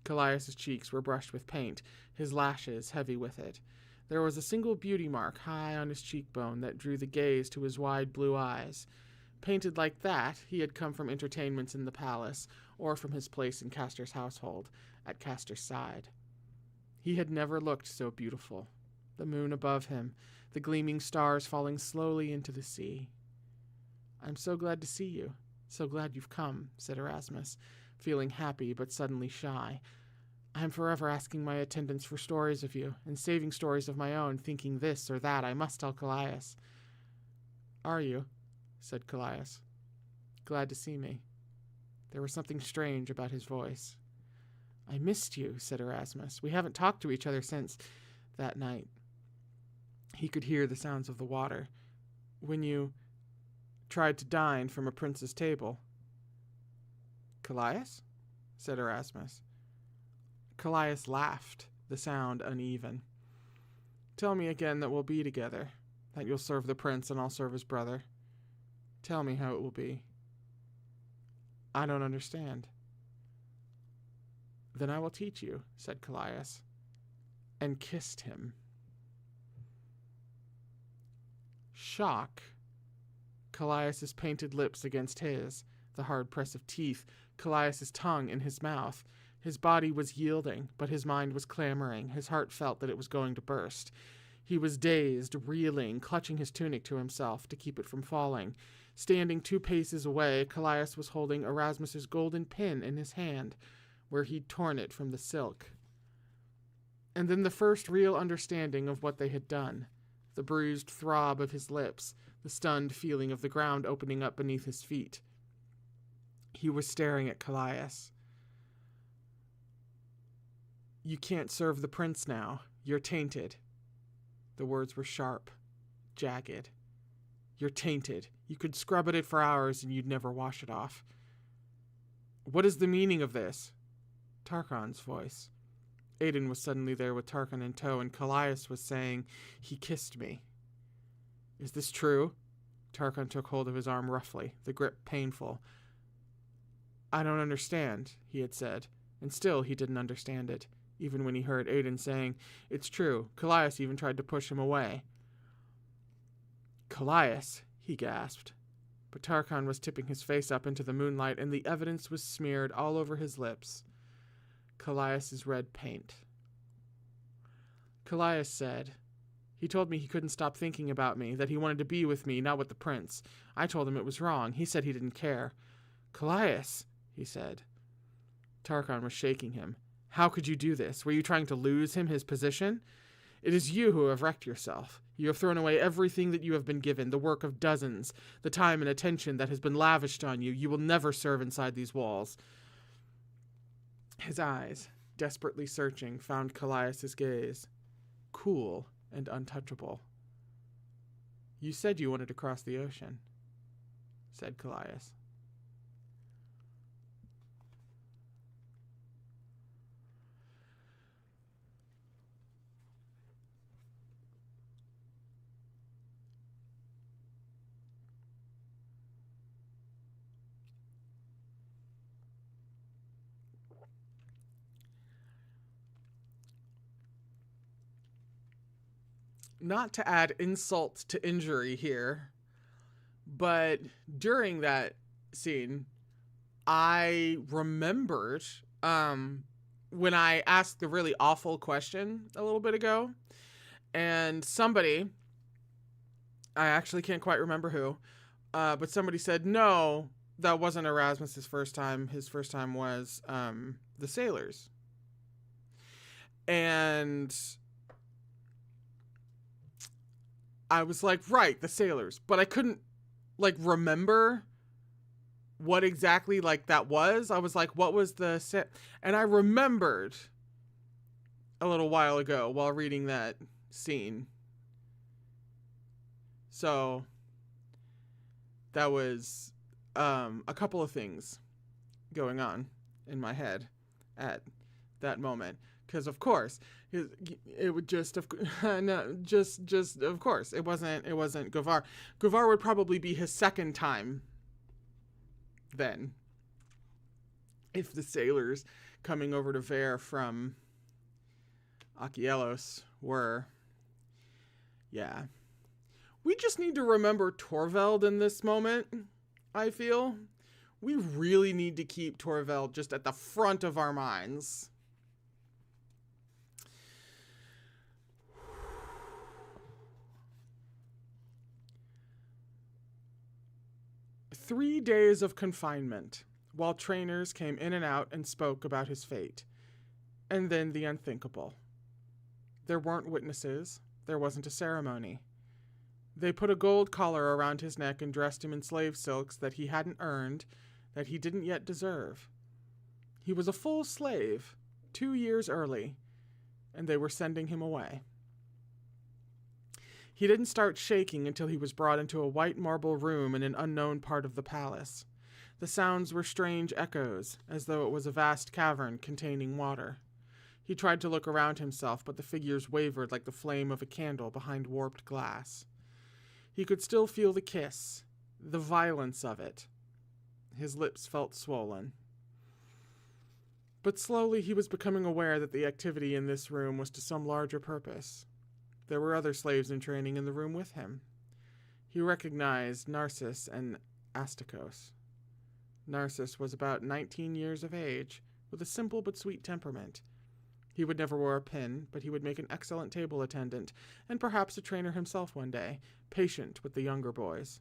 Callias' cheeks were brushed with paint, his lashes heavy with it. There was a single beauty mark high on his cheekbone that drew the gaze to his wide blue eyes. Painted like that, he had come from entertainments in the palace, or from his place in Castor's household, at Castor's side. He had never looked so beautiful. The moon above him, the gleaming stars falling slowly into the sea. I'm so glad to see you. So glad you've come, said Erasmus, feeling happy but suddenly shy. I'm forever asking my attendants for stories of you, and saving stories of my own, thinking this or that I must tell Callias. Are you? Said Callias. Glad to see me. There was something strange about his voice. I missed you, said Erasmus. We haven't talked to each other since that night. He could hear the sounds of the water. When you tried to dine from a prince's table. Callias? Said Erasmus. Callias laughed, the sound uneven. Tell me again that we'll be together, that you'll serve the prince and I'll serve his brother. Tell me how it will be. I don't understand. Then I will teach you, said Callias, and kissed him. Shock. Callias' painted lips against his, the hard press of teeth, Callias' tongue in his mouth. His body was yielding, but his mind was clamoring. His heart felt that it was going to burst. He was dazed, reeling, clutching his tunic to himself to keep it from falling. Standing 2 paces away, Callias was holding Erasmus's golden pin in his hand, where he'd torn it from the silk. And then the first real understanding of what they had done. The bruised throb of his lips, the stunned feeling of the ground opening up beneath his feet. He was staring at Callias. You can't serve the prince now. You're tainted. The words were sharp, jagged. You're tainted. You could scrub at it for hours and you'd never wash it off. What is the meaning of this? Tarkhan's voice. Aiden was suddenly there with Tarkhan in tow, and Callias was saying, he kissed me. Is this true? Tarkhan took hold of his arm roughly, the grip painful. I don't understand, he had said, and still he didn't understand it, even when he heard Aiden saying, it's true. Callias even tried to push him away. Callias, he gasped. But Tarkhan was tipping his face up into the moonlight, and the evidence was smeared all over his lips. Callias' red paint. Callias said, he told me he couldn't stop thinking about me, that he wanted to be with me, not with the prince. I told him it was wrong. He said he didn't care. Callias, he said. Tarkhan was shaking him. How could you do this? Were you trying to lose him his position? It is you who have wrecked yourself. You have thrown away everything that you have been given, the work of dozens, the time and attention that has been lavished on you. You will never serve inside these walls. His eyes, desperately searching, found Callias' gaze, cool and untouchable. You said you wanted to cross the ocean, said Callias. Not to add insult to injury here, but during that scene, I remembered when I asked the really awful question a little bit ago, and somebody, I actually can't quite remember who, but somebody said, no, that wasn't Erasmus's first time. His first time was the Sailors. And I was like, right, the Sailors. But I couldn't, like, remember what exactly, like, that was. I was like, what was the... And I remembered a little while ago while reading that scene. So that was a couple of things going on in my head at that moment. Because of course it would just of course it wasn't Gavar. Gavar would probably be his second time then, if the Sailors coming over to Vare from Akielos were. Yeah. We just need to remember Torvald in this moment, I feel. We really need to keep Torvald just at the front of our minds. Three days of confinement, while trainers came in and out and spoke about his fate. And then the unthinkable. There weren't witnesses. There wasn't a ceremony. They put a gold collar around his neck and dressed him in slave silks that he hadn't earned, that he didn't yet deserve. He was a full slave, 2 years early, and they were sending him away. He didn't start shaking until he was brought into a white marble room in an unknown part of the palace. The sounds were strange echoes, as though it was a vast cavern containing water. He tried to look around himself, but the figures wavered like the flame of a candle behind warped glass. He could still feel the kiss, the violence of it. His lips felt swollen. But slowly he was becoming aware that the activity in this room was to some larger purpose. There were other slaves in training in the room with him. He recognized Narcissus and Astakos. Narcissus was about 19 years of age, with a simple but sweet temperament. He would never wear a pin, but he would make an excellent table attendant, and perhaps a trainer himself one day, patient with the younger boys.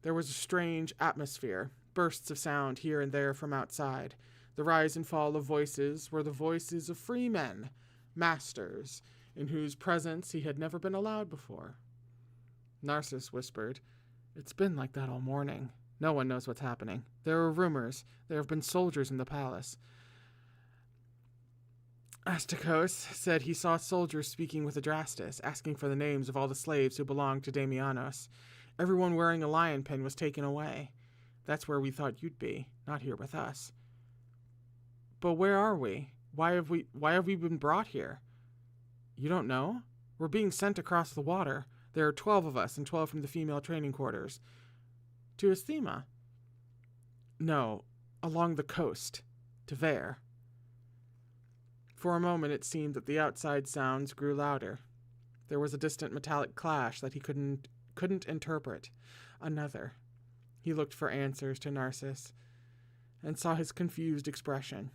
There was a strange atmosphere, bursts of sound here and there from outside. The rise and fall of voices were the voices of free men, masters, in whose presence he had never been allowed before. Narcissus whispered, "It's been like that all morning. No one knows what's happening. There are rumors. There have been soldiers in the palace." Astakos said he saw soldiers speaking with Adrastus, asking for the names of all the slaves who belonged to Damianos. Everyone wearing a lion pin was taken away. That's where we thought you'd be, not here with us. But where are we? Why have we been brought here? You don't know? We're being sent across the water. There are 12 of us and 12 from the female training quarters. To Asthema? No, along the coast. To Vare. For a moment it seemed that the outside sounds grew louder. There was a distant metallic clash that he couldn't interpret. Another. He looked for answers to Narcissus, and saw his confused expression.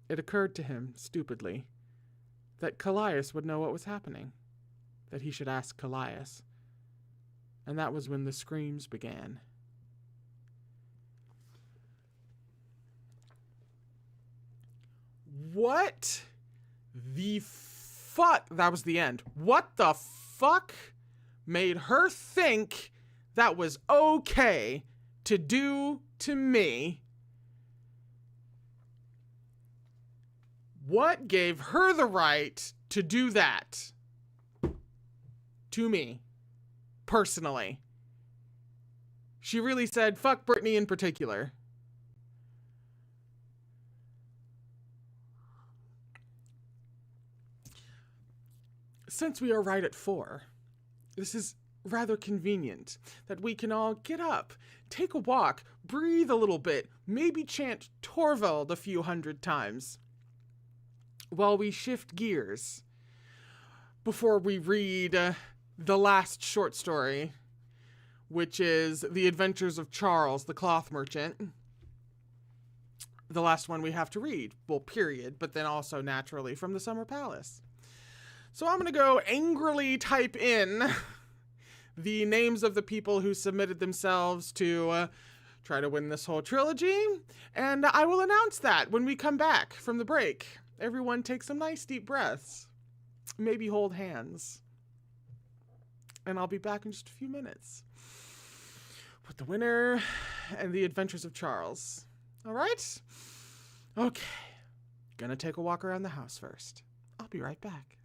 It occurred to him, stupidly, that Callias would know what was happening, that he should ask Callias. And that was when the screams began. What the fuck? That was the end. What the fuck made her think that was okay to do to me? What gave her the right to do that to me, personally? She really said, fuck Brittany in particular. Since we are right at 4, this is rather convenient that we can all get up, take a walk, breathe a little bit, maybe chant Torvald a few hundred times, while we shift gears before we read the last short story, which is The Adventures of Charles, the Cloth Merchant. the last one we have to read. Well, period, but then also naturally from the Summer Palace. So I'm going to go angrily type in the names of the people who submitted themselves to try to win this whole trilogy, and I will announce that when we come back from the break. Everyone take some nice deep breaths. Maybe hold hands. And I'll be back in just a few minutes with the winner and the adventures of Charles. All right? Okay. Gonna take a walk around the house first. I'll be right back.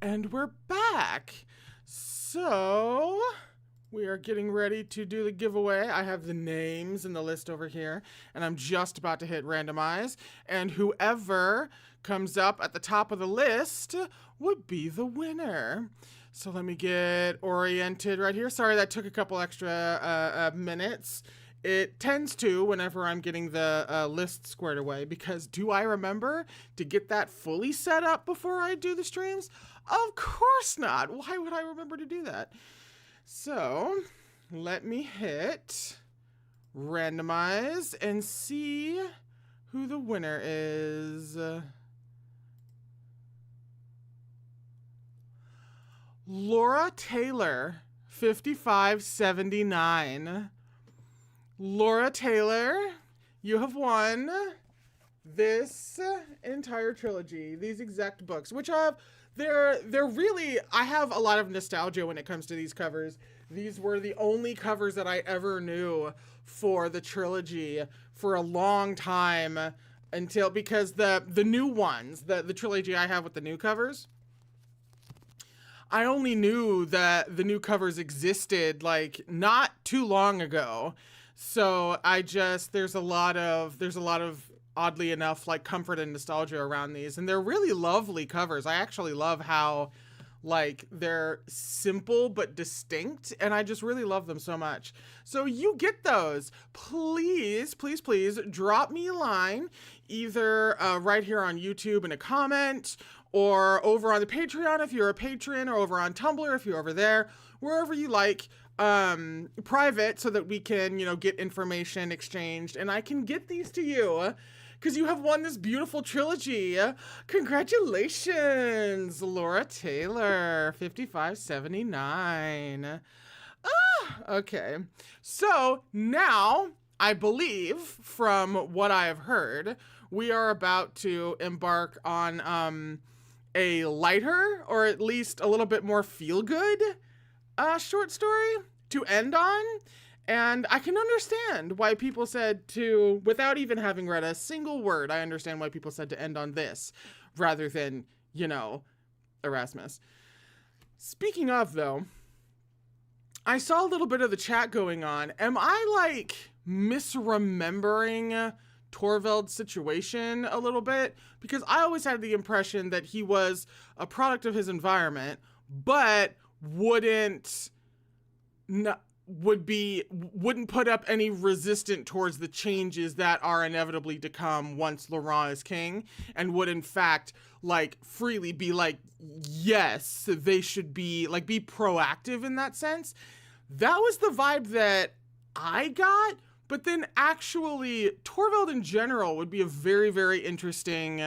And we're back. So we are getting ready to do the giveaway. I have the names in the list over here, and I'm just about to hit randomize. And whoever comes up at the top of the list would be the winner. So let me get oriented right here. Sorry, that took a couple extra minutes. It tends to whenever I'm getting the list squared away, because do I remember to get that fully set up before I do the streams? Of course not. Why would I remember to do that? So let me hit randomize and see who the winner is. Laura Taylor, 5579. Laura Taylor, you have won this entire trilogy, these exact books, which they're really, I have a lot of nostalgia when it comes to these covers. These were the only covers that I ever knew for the trilogy for a long time because the new ones, the trilogy I have with the new covers, I only knew that the new covers existed like not too long ago. So there's a lot of oddly enough like comfort and nostalgia around these, and they're really lovely covers. I actually love how like they're simple but distinct, and I just really love them so much. So you get those. Please drop me a line either right here on YouTube in a comment, or over on the Patreon if you're a patron, or over on Tumblr if you're over there, wherever you like, private, so that we can, get information exchanged and I can get these to you because you have won this beautiful trilogy. Congratulations, Laura Taylor, 5579. Okay. So now I believe from what I have heard, we are about to embark on, a lighter, or at least a little bit more feel-good short story to end on. And I can understand why people said to, without even having read a single word, I understand why people said to end on this rather than, Erasmus. Speaking of, though, I saw a little bit of the chat going on. Am I misremembering Torvald's situation a little bit? Because I always had the impression that he was a product of his environment, but wouldn't put up any resistance towards the changes that are inevitably to come once Laurent is king, and would in fact freely be yes, they should be be proactive in that sense. That was the vibe that I got. But then actually Torvald in general would be a very, very interesting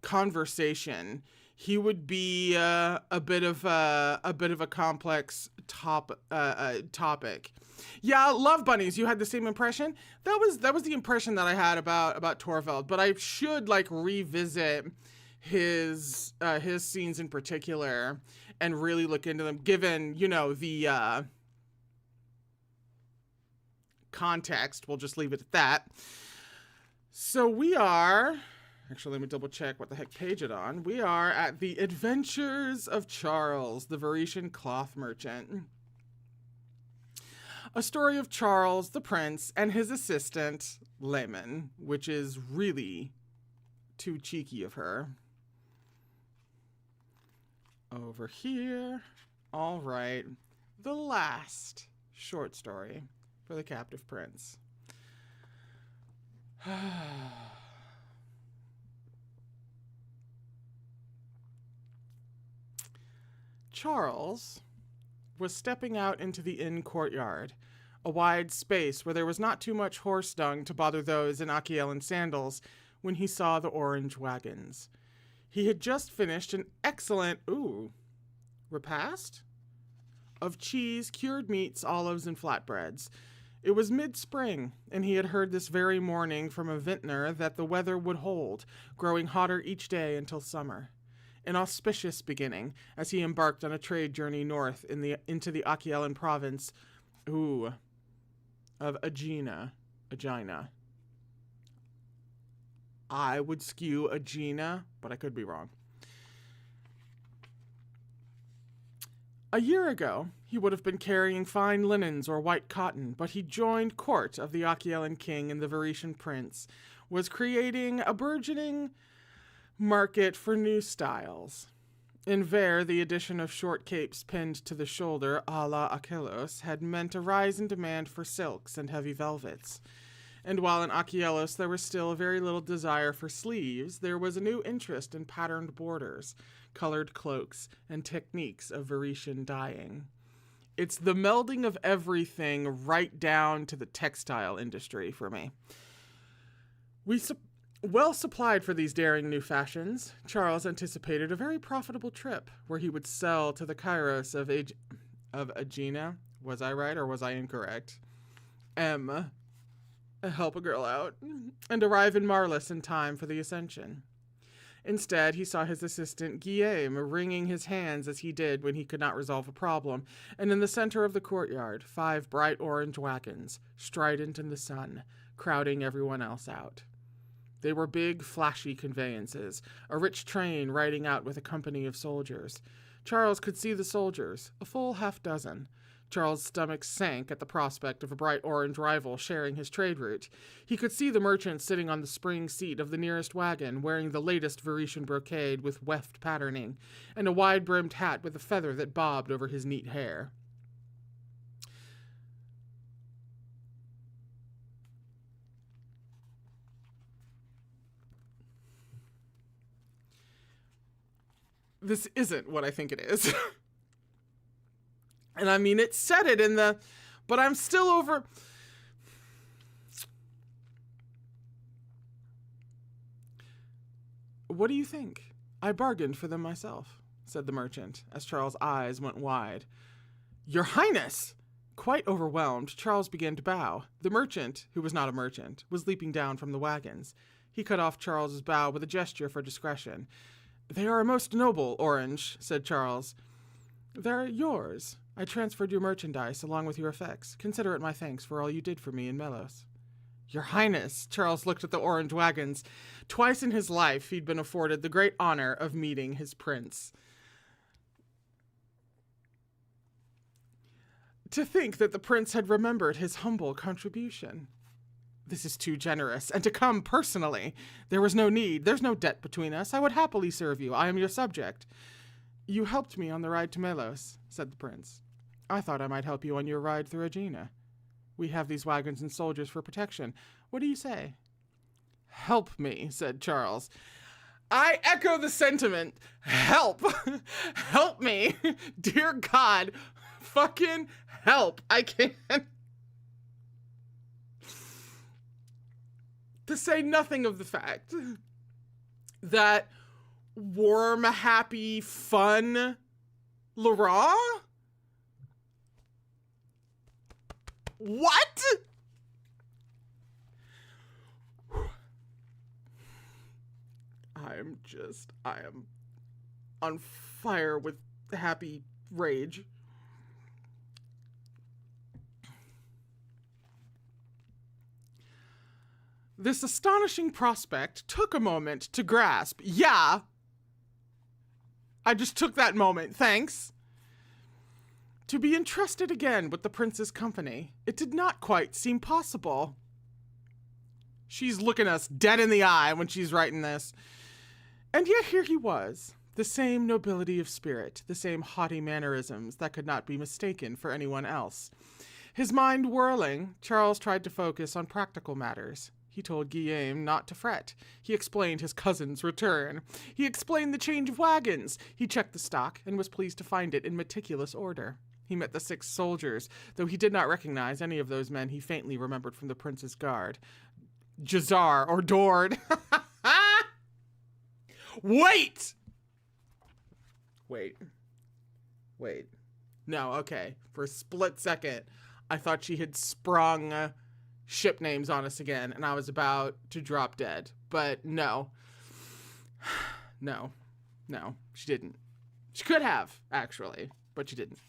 conversation. He would be a bit of a complex topic. Yeah, love bunnies. You had the same impression? That was the impression that I had about Torvald. But I should revisit his scenes in particular and really look into them, given the context. We'll just leave it at that. So we are, actually, let me double check what the heck page it on. We are at the Adventures of Charles, the Venetian cloth merchant. A story of Charles, the prince, and his assistant, Lamen, which is really too cheeky of her. Over here. All right. The last short story for the captive prince. Charles was stepping out into the inn courtyard, a wide space where there was not too much horse dung to bother those in Achiellan sandals, when he saw the orange wagons. He had just finished an excellent, repast? Of cheese, cured meats, olives, and flatbreads. It was mid-spring, and he had heard this very morning from a vintner that the weather would hold, growing hotter each day until summer. An auspicious beginning, as he embarked on a trade journey north into the Achiellan province, of Aegina. I would skew Aegina, but I could be wrong. A year ago, he would have been carrying fine linens or white cotton, but he joined court of the Achaean king and the Varetian prince, was creating a burgeoning market for new styles. In Ver, the addition of short capes pinned to the shoulder, a la Achelos, had meant a rise in demand for silks and heavy velvets. And while in Achelos there was still very little desire for sleeves, there was a new interest in patterned borders, colored cloaks, and techniques of Varetian dyeing. It's the melding of everything right down to the textile industry for me. Well supplied for these daring new fashions, Charles anticipated a very profitable trip where he would sell to the Kairos of Aegina. Was I right or was I incorrect? Help a girl out, and arrive in Marlis in time for the ascension. Instead, he saw his assistant Guillaume wringing his hands as he did when he could not resolve a problem, and in the center of the courtyard, 5 bright orange wagons, strident in the sun, crowding everyone else out. They were big, flashy conveyances, a rich train riding out with a company of soldiers. Charles could see the soldiers, a full half-dozen. Charles' stomach sank at the prospect of a bright orange rival sharing his trade route. He could see the merchant sitting on the spring seat of the nearest wagon, wearing the latest Varetian brocade with weft patterning, and a wide-brimmed hat with a feather that bobbed over his neat hair. This isn't what I think it is. And I mean, it said it in the... But I'm still over... What do you think? I bargained for them myself, said the merchant, as Charles' eyes went wide. Your Highness! Quite overwhelmed, Charles began to bow. The merchant, who was not a merchant, was leaping down from the wagons. He cut off Charles's bow with a gesture for discretion. They are most noble, Orange, said Charles. They're yours. I transferred your merchandise along with your effects. Consider it my thanks for all you did for me in Melos. Your Highness, Charles looked at the orange wagons. Twice in his life he'd been afforded the great honor of meeting his prince. To think that the prince had remembered his humble contribution. This is too generous, and to come personally. There was no need. There's no debt between us. I would happily serve you. I am your subject. You helped me on the ride to Melos, said the prince. I thought I might help you on your ride through Aegina. We have these wagons and soldiers for protection. What do you say? Help me, said Charles. I echo the sentiment. Help. Help me. Dear God, fucking help. I can't. To say nothing of the fact that warm, happy, fun Laurent? What? I am on fire with happy rage. This astonishing prospect took a moment to grasp. Yeah. I just took that moment, thanks. To be entrusted again with the prince's company, it did not quite seem possible. She's looking us dead in the eye when she's writing this. And yet here he was, the same nobility of spirit, the same haughty mannerisms that could not be mistaken for anyone else. His mind whirling, Charles tried to focus on practical matters. He told Guillaume not to fret. He explained his cousin's return. He explained the change of wagons. He checked the stock and was pleased to find it in meticulous order. He met the 6 soldiers, though he did not recognize any of those men he faintly remembered from the prince's guard. Jazar or Dord. Wait! No, okay. For a split second, I thought she had sprung ship names on us again, and I was about to drop dead. But no. No, she didn't. She could have, actually, but she didn't.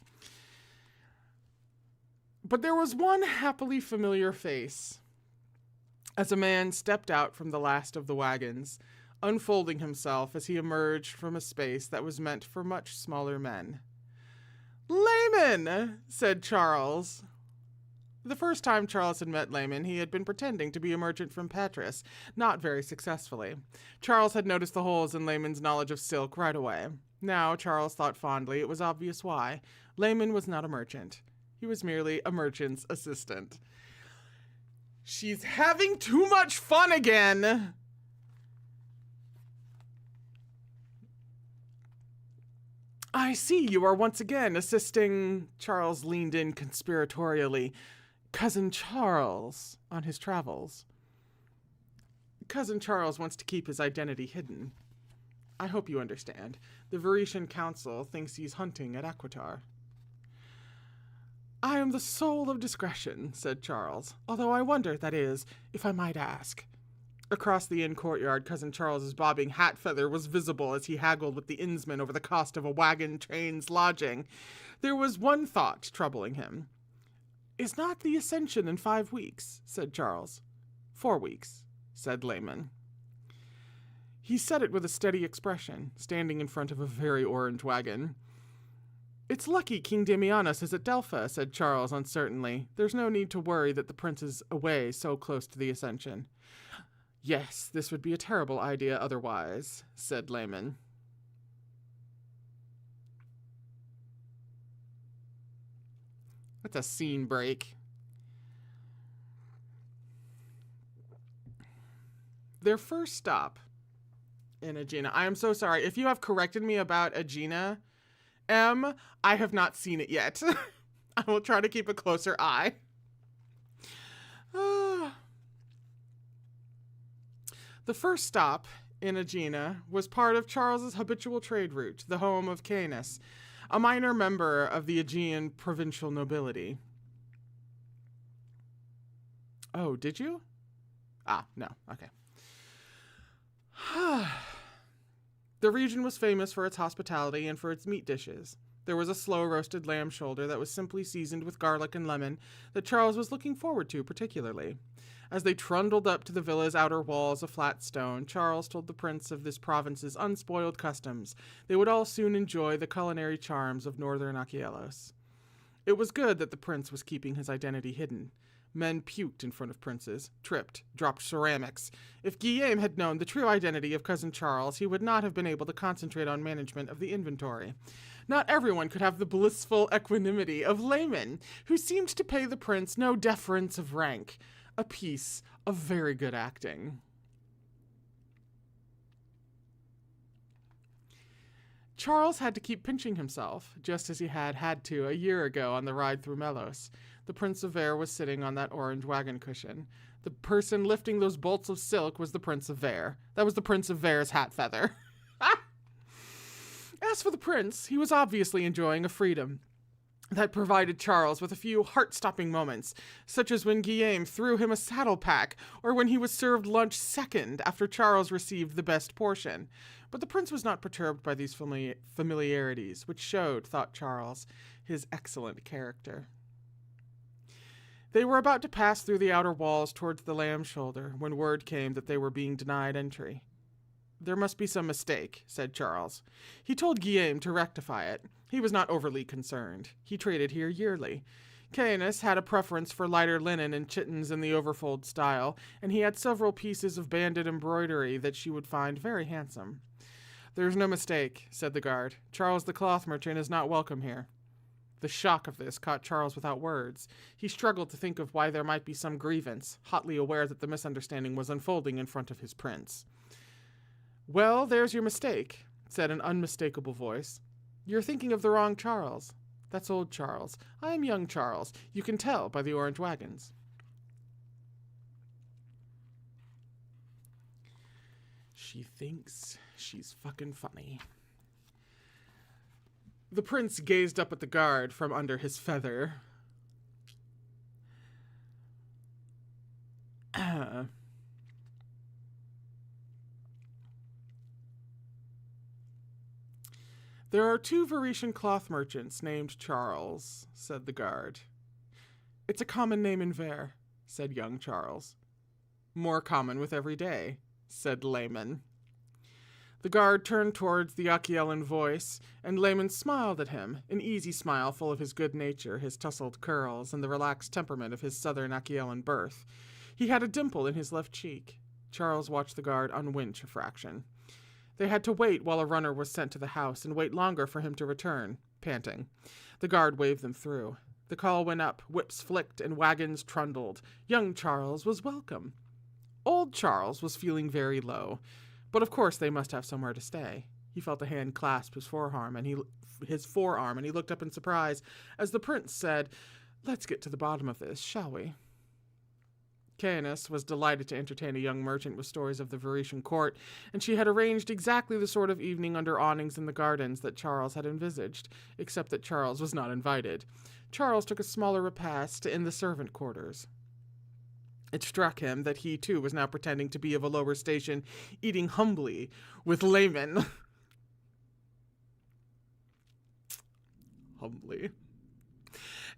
But there was one happily familiar face as a man stepped out from the last of the wagons, unfolding himself as he emerged from a space that was meant for much smaller men. Lamen, said Charles. The first time Charles had met Lamen, he had been pretending to be a merchant from Patras, not very successfully. Charles had noticed the holes in Lamen's knowledge of silk right away. Now, Charles thought fondly, it was obvious why. Lamen was not a merchant. He was merely a merchant's assistant. She's having too much fun again! I see you are once again assisting, Charles leaned in conspiratorially, Cousin Charles on his travels. Cousin Charles wants to keep his identity hidden. I hope you understand. The Venetian Council thinks he's hunting at Aquitar. I am the soul of discretion, said Charles, although I wonder, that is, if I might ask. Across the inn courtyard, Cousin Charles's bobbing hat feather was visible as he haggled with the innsman over the cost of a wagon train's lodging. There was one thought troubling him. Is not the ascension in 5 weeks, said Charles. 4 weeks, said Lamen. He said it with a steady expression, standing in front of a very orange wagon. It's lucky King Damianus is at Delphi, said Charles uncertainly. There's no need to worry that the prince is away so close to the ascension. Yes, this would be a terrible idea otherwise, said Lamen. That's a scene break. Their first stop in Aegina. I am so sorry. If you have corrected me about Aegina, I have not seen it yet. I will try to keep a closer eye. The first stop in Aegina was part of Charles's habitual trade route, the home of Canis, a minor member of the Aegean provincial nobility. Oh, did you? No. Okay. The region was famous for its hospitality and for its meat dishes. There was a slow-roasted lamb shoulder that was simply seasoned with garlic and lemon that Charles was looking forward to particularly. As they trundled up to the villa's outer walls of flat stone, Charles told the prince of this province's unspoiled customs. They would all soon enjoy the culinary charms of northern Achelos. It was good that the prince was keeping his identity hidden. Men puked in front of princes, tripped, dropped ceramics. If Guillaume had known the true identity of Cousin Charles, he would not have been able to concentrate on management of the inventory. Not everyone could have the blissful equanimity of Lamen, who seemed to pay the prince no deference of rank. A piece of very good acting. Charles had to keep pinching himself, just as he had to a year ago on the ride through Melos. The Prince of Vere was sitting on that orange wagon cushion. The person lifting those bolts of silk was the Prince of Vere. That was the Prince of Vere's hat feather. As for the prince, he was obviously enjoying a freedom that provided Charles with a few heart-stopping moments, such as when Guillaume threw him a saddle pack, or when he was served lunch second after Charles received the best portion. But the prince was not perturbed by these familiarities, which showed, thought Charles, his excellent character. They were about to pass through the outer walls towards the lamb shoulder when word came that they were being denied entry. There must be some mistake, said Charles. He told Guillaume to rectify it. He was not overly concerned. He traded here yearly. Canis had a preference for lighter linen and chittens in the overfold style, and he had several pieces of banded embroidery that she would find very handsome. There's no mistake, said the guard. Charles the cloth merchant is not welcome here. The shock of this caught Charles without words. He struggled to think of why there might be some grievance, hotly aware that the misunderstanding was unfolding in front of his prince. Well, there's your mistake, said an unmistakable voice. You're thinking of the wrong Charles. That's old Charles. I am young Charles. You can tell by the orange wagons. She thinks she's fucking funny. The prince gazed up at the guard from under his feather. There are 2 Venetian cloth merchants named Charles, said the guard. It's a common name in Vere, said young Charles. More common with every day, said Lamen. The guard turned towards the Achiellan voice, and Lamen smiled at him, an easy smile full of his good nature, his tousled curls, and the relaxed temperament of his southern Achiellan birth. He had a dimple in his left cheek. Charles watched the guard unwinch a fraction. They had to wait while a runner was sent to the house, and wait longer for him to return, panting. The guard waved them through. The call went up, whips flicked, and wagons trundled. Young Charles was welcome. Old Charles was feeling very low. But of course they must have somewhere to stay. He felt a hand clasp his forearm, and he looked up in surprise as the prince said, "Let's get to the bottom of this, shall we?" Caenis was delighted to entertain a young merchant with stories of the Varetian court, and she had arranged exactly the sort of evening under awnings in the gardens that Charles had envisaged, except that Charles was not invited. Charles took a smaller repast in the servant quarters. It struck him that he, too, was now pretending to be of a lower station, eating humbly with Lamen. Humbly.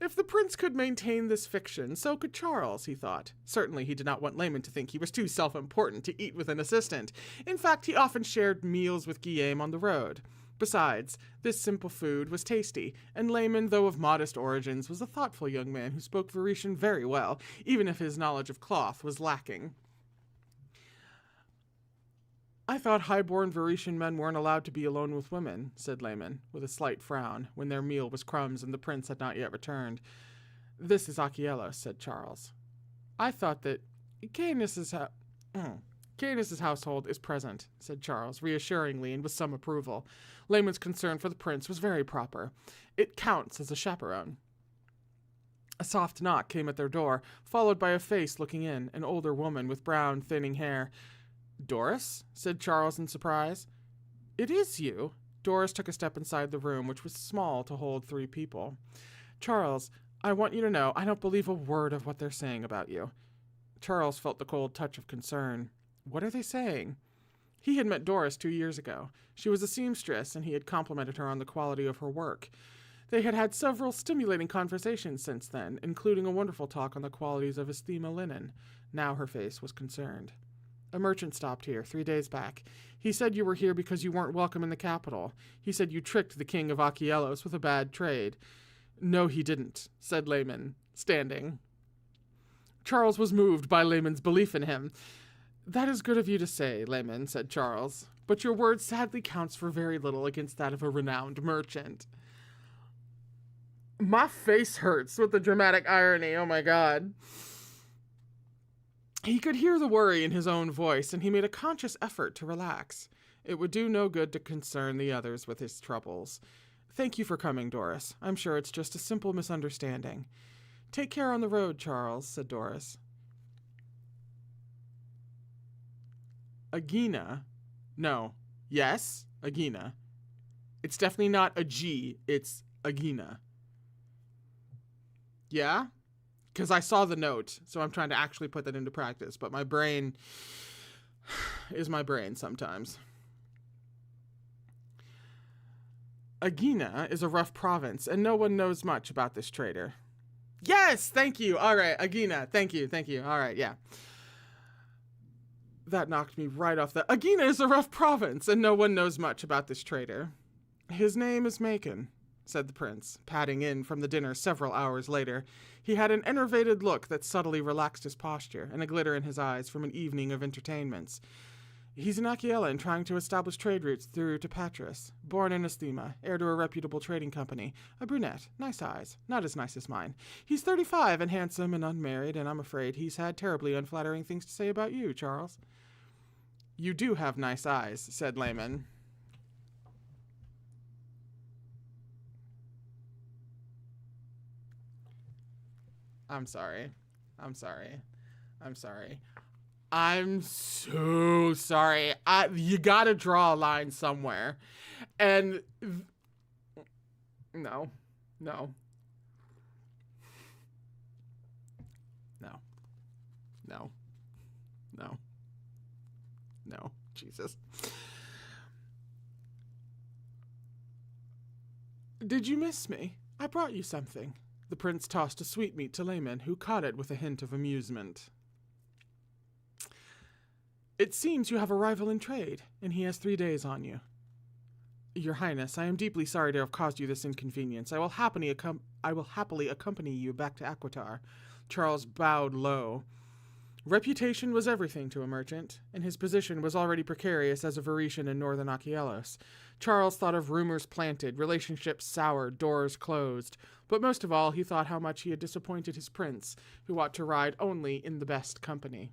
If the prince could maintain this fiction, so could Charles, he thought. Certainly he did not want Lamen to think he was too self-important to eat with an assistant. In fact, he often shared meals with Guillaume on the road. Besides, this simple food was tasty, and Lamen, though of modest origins, was a thoughtful young man who spoke Varetian very well, even if his knowledge of cloth was lacking. "I thought high-born Varetian men weren't allowed to be alone with women," said Lamen, with a slight frown, when their meal was crumbs and the prince had not yet returned. "This is said Charles. "I thought that Caenis's household is present," said Charles, reassuringly and with some approval. Lamen's concern for the prince was very proper. It counts as a chaperone. A soft knock came at their door, followed by a face looking in, an older woman with brown, thinning hair. "Doris?" said Charles in surprise. "It is you." Doris took a step inside the room, which was small to hold 3 people. "Charles, I want you to know I don't believe a word of what they're saying about you." Charles felt the cold touch of concern. What are they saying? He had met Doris 2 years ago. She was a seamstress, and he had complimented her on the quality of her work. They had had several stimulating conversations since then, including a wonderful talk on the qualities of Esthema linen. Now her face was concerned. "A merchant stopped here 3 days back. He said you were here because you weren't welcome in the capital. He said you tricked the king of Achelos with a bad trade." "No, he didn't," said Lamen, standing. Charles was moved by Lamen's belief in him. "That is good of you to say, Lamen," said Charles, "but your word sadly counts for very little against that of a renowned merchant." My face hurts with the dramatic irony, oh my god. He could hear the worry in his own voice, and he made a conscious effort to relax. It would do no good to concern the others with his troubles. "Thank you for coming, Doris. I'm sure it's just a simple misunderstanding." "Take care on the road, Charles," said Doris. Agina. No. Yes, Agina. It's definitely not a G, it's Agina. Yeah? Because I saw the note, so I'm trying to actually put that into practice, but my brain is my brain sometimes. Agina is a rough province, and no one knows much about this trader. Yes, thank you. All right, Agina, thank you. All right, yeah. That knocked me right off the... Agina is a rough province, and no one knows much about this trader. "His name is Macon," said the prince, padding in from the dinner several hours later. He had an enervated look that subtly relaxed his posture, and a glitter in his eyes from an evening of entertainments. "He's an Achiellan trying to establish trade routes through to Patras. Born in Esthema, heir to a reputable trading company. A brunette, nice eyes, not as nice as mine. He's 35 and handsome and unmarried, and I'm afraid he's had terribly unflattering things to say about you, Charles." "You do have nice eyes," said Lamen. I'm sorry. I'm so sorry. You gotta draw a line somewhere. And no. Jesus. "Did you miss me? I brought you something." The prince tossed a sweetmeat to Lamen, who caught it with a hint of amusement. It seems you have a rival in trade, and he has 3 days on you. Your Highness, I am deeply sorry to have caused you this inconvenience. I will happily accompany you back to Aquitar. Charles bowed low. Reputation was everything to a merchant, and his position was already precarious as a Varetian in northern Achelos. Charles thought of rumors planted, relationships soured, doors closed, but most of all he thought how much he had disappointed his prince, who ought to ride only in the best company.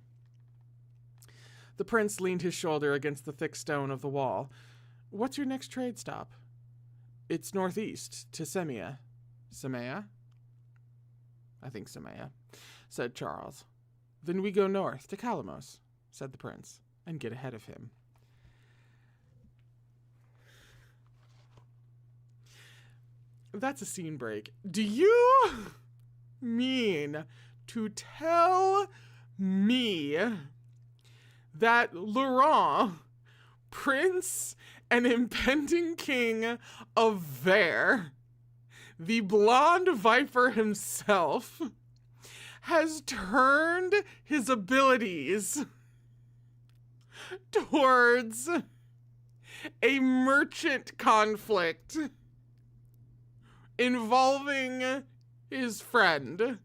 The prince leaned his shoulder against the thick stone of the wall. What's your next trade stop? It's northeast, to Semia. Semea? I think Semea, said Charles. Then we go north, to Kalamos, said the prince, and get ahead of him. That's a scene break. Do you mean to tell me that Laurent, prince and impending king of Ver, the blonde viper himself, has turned his abilities towards a merchant conflict involving his friend?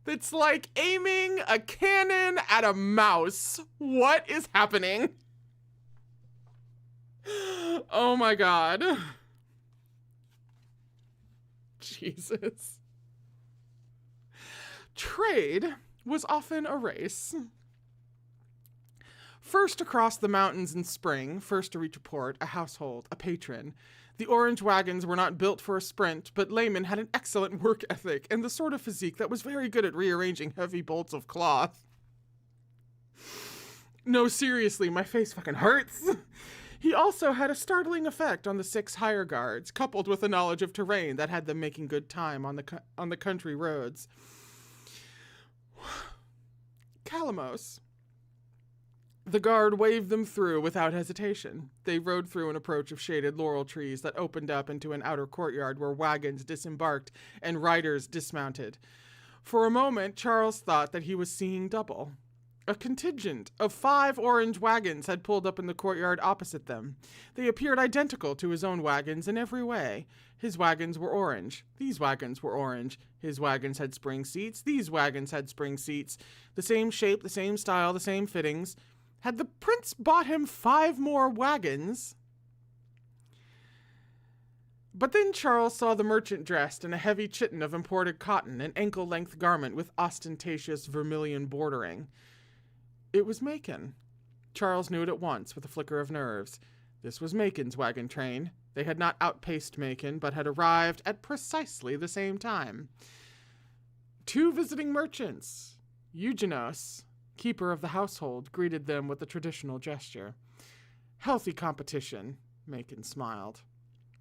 That's like aiming a cannon at a mouse. What is happening? Oh my God. Jesus. Trade was often a race. First across the mountains in spring, first to reach a port, a household, a patron. The orange wagons were not built for a sprint, but Lamen had an excellent work ethic and the sort of physique that was very good at rearranging heavy bolts of cloth. No, seriously, my face fucking hurts. He also had a startling effect on the 6 higher guards, coupled with a knowledge of terrain that had them making good time on the country roads. Kalamos. The guard waved them through without hesitation. They rode through an approach of shaded laurel trees that opened up into an outer courtyard where wagons disembarked and riders dismounted. For a moment, Charles thought that he was seeing double. A contingent of 5 orange wagons had pulled up in the courtyard opposite them. They appeared identical to his own wagons in every way. His wagons were orange. These wagons were orange. His wagons had spring seats. These wagons had spring seats. The same shape, the same style, the same fittings. Had the prince bought him 5 more wagons? But then Charles saw the merchant dressed in a heavy chiton of imported cotton, an ankle-length garment with ostentatious vermilion bordering. It was Macon. Charles knew it at once with a flicker of nerves. This was Macon's wagon train. They had not outpaced Macon, but had arrived at precisely the same time. 2 visiting merchants. Eugenos, keeper of the household, greeted them with a traditional gesture. Healthy competition, Macon smiled.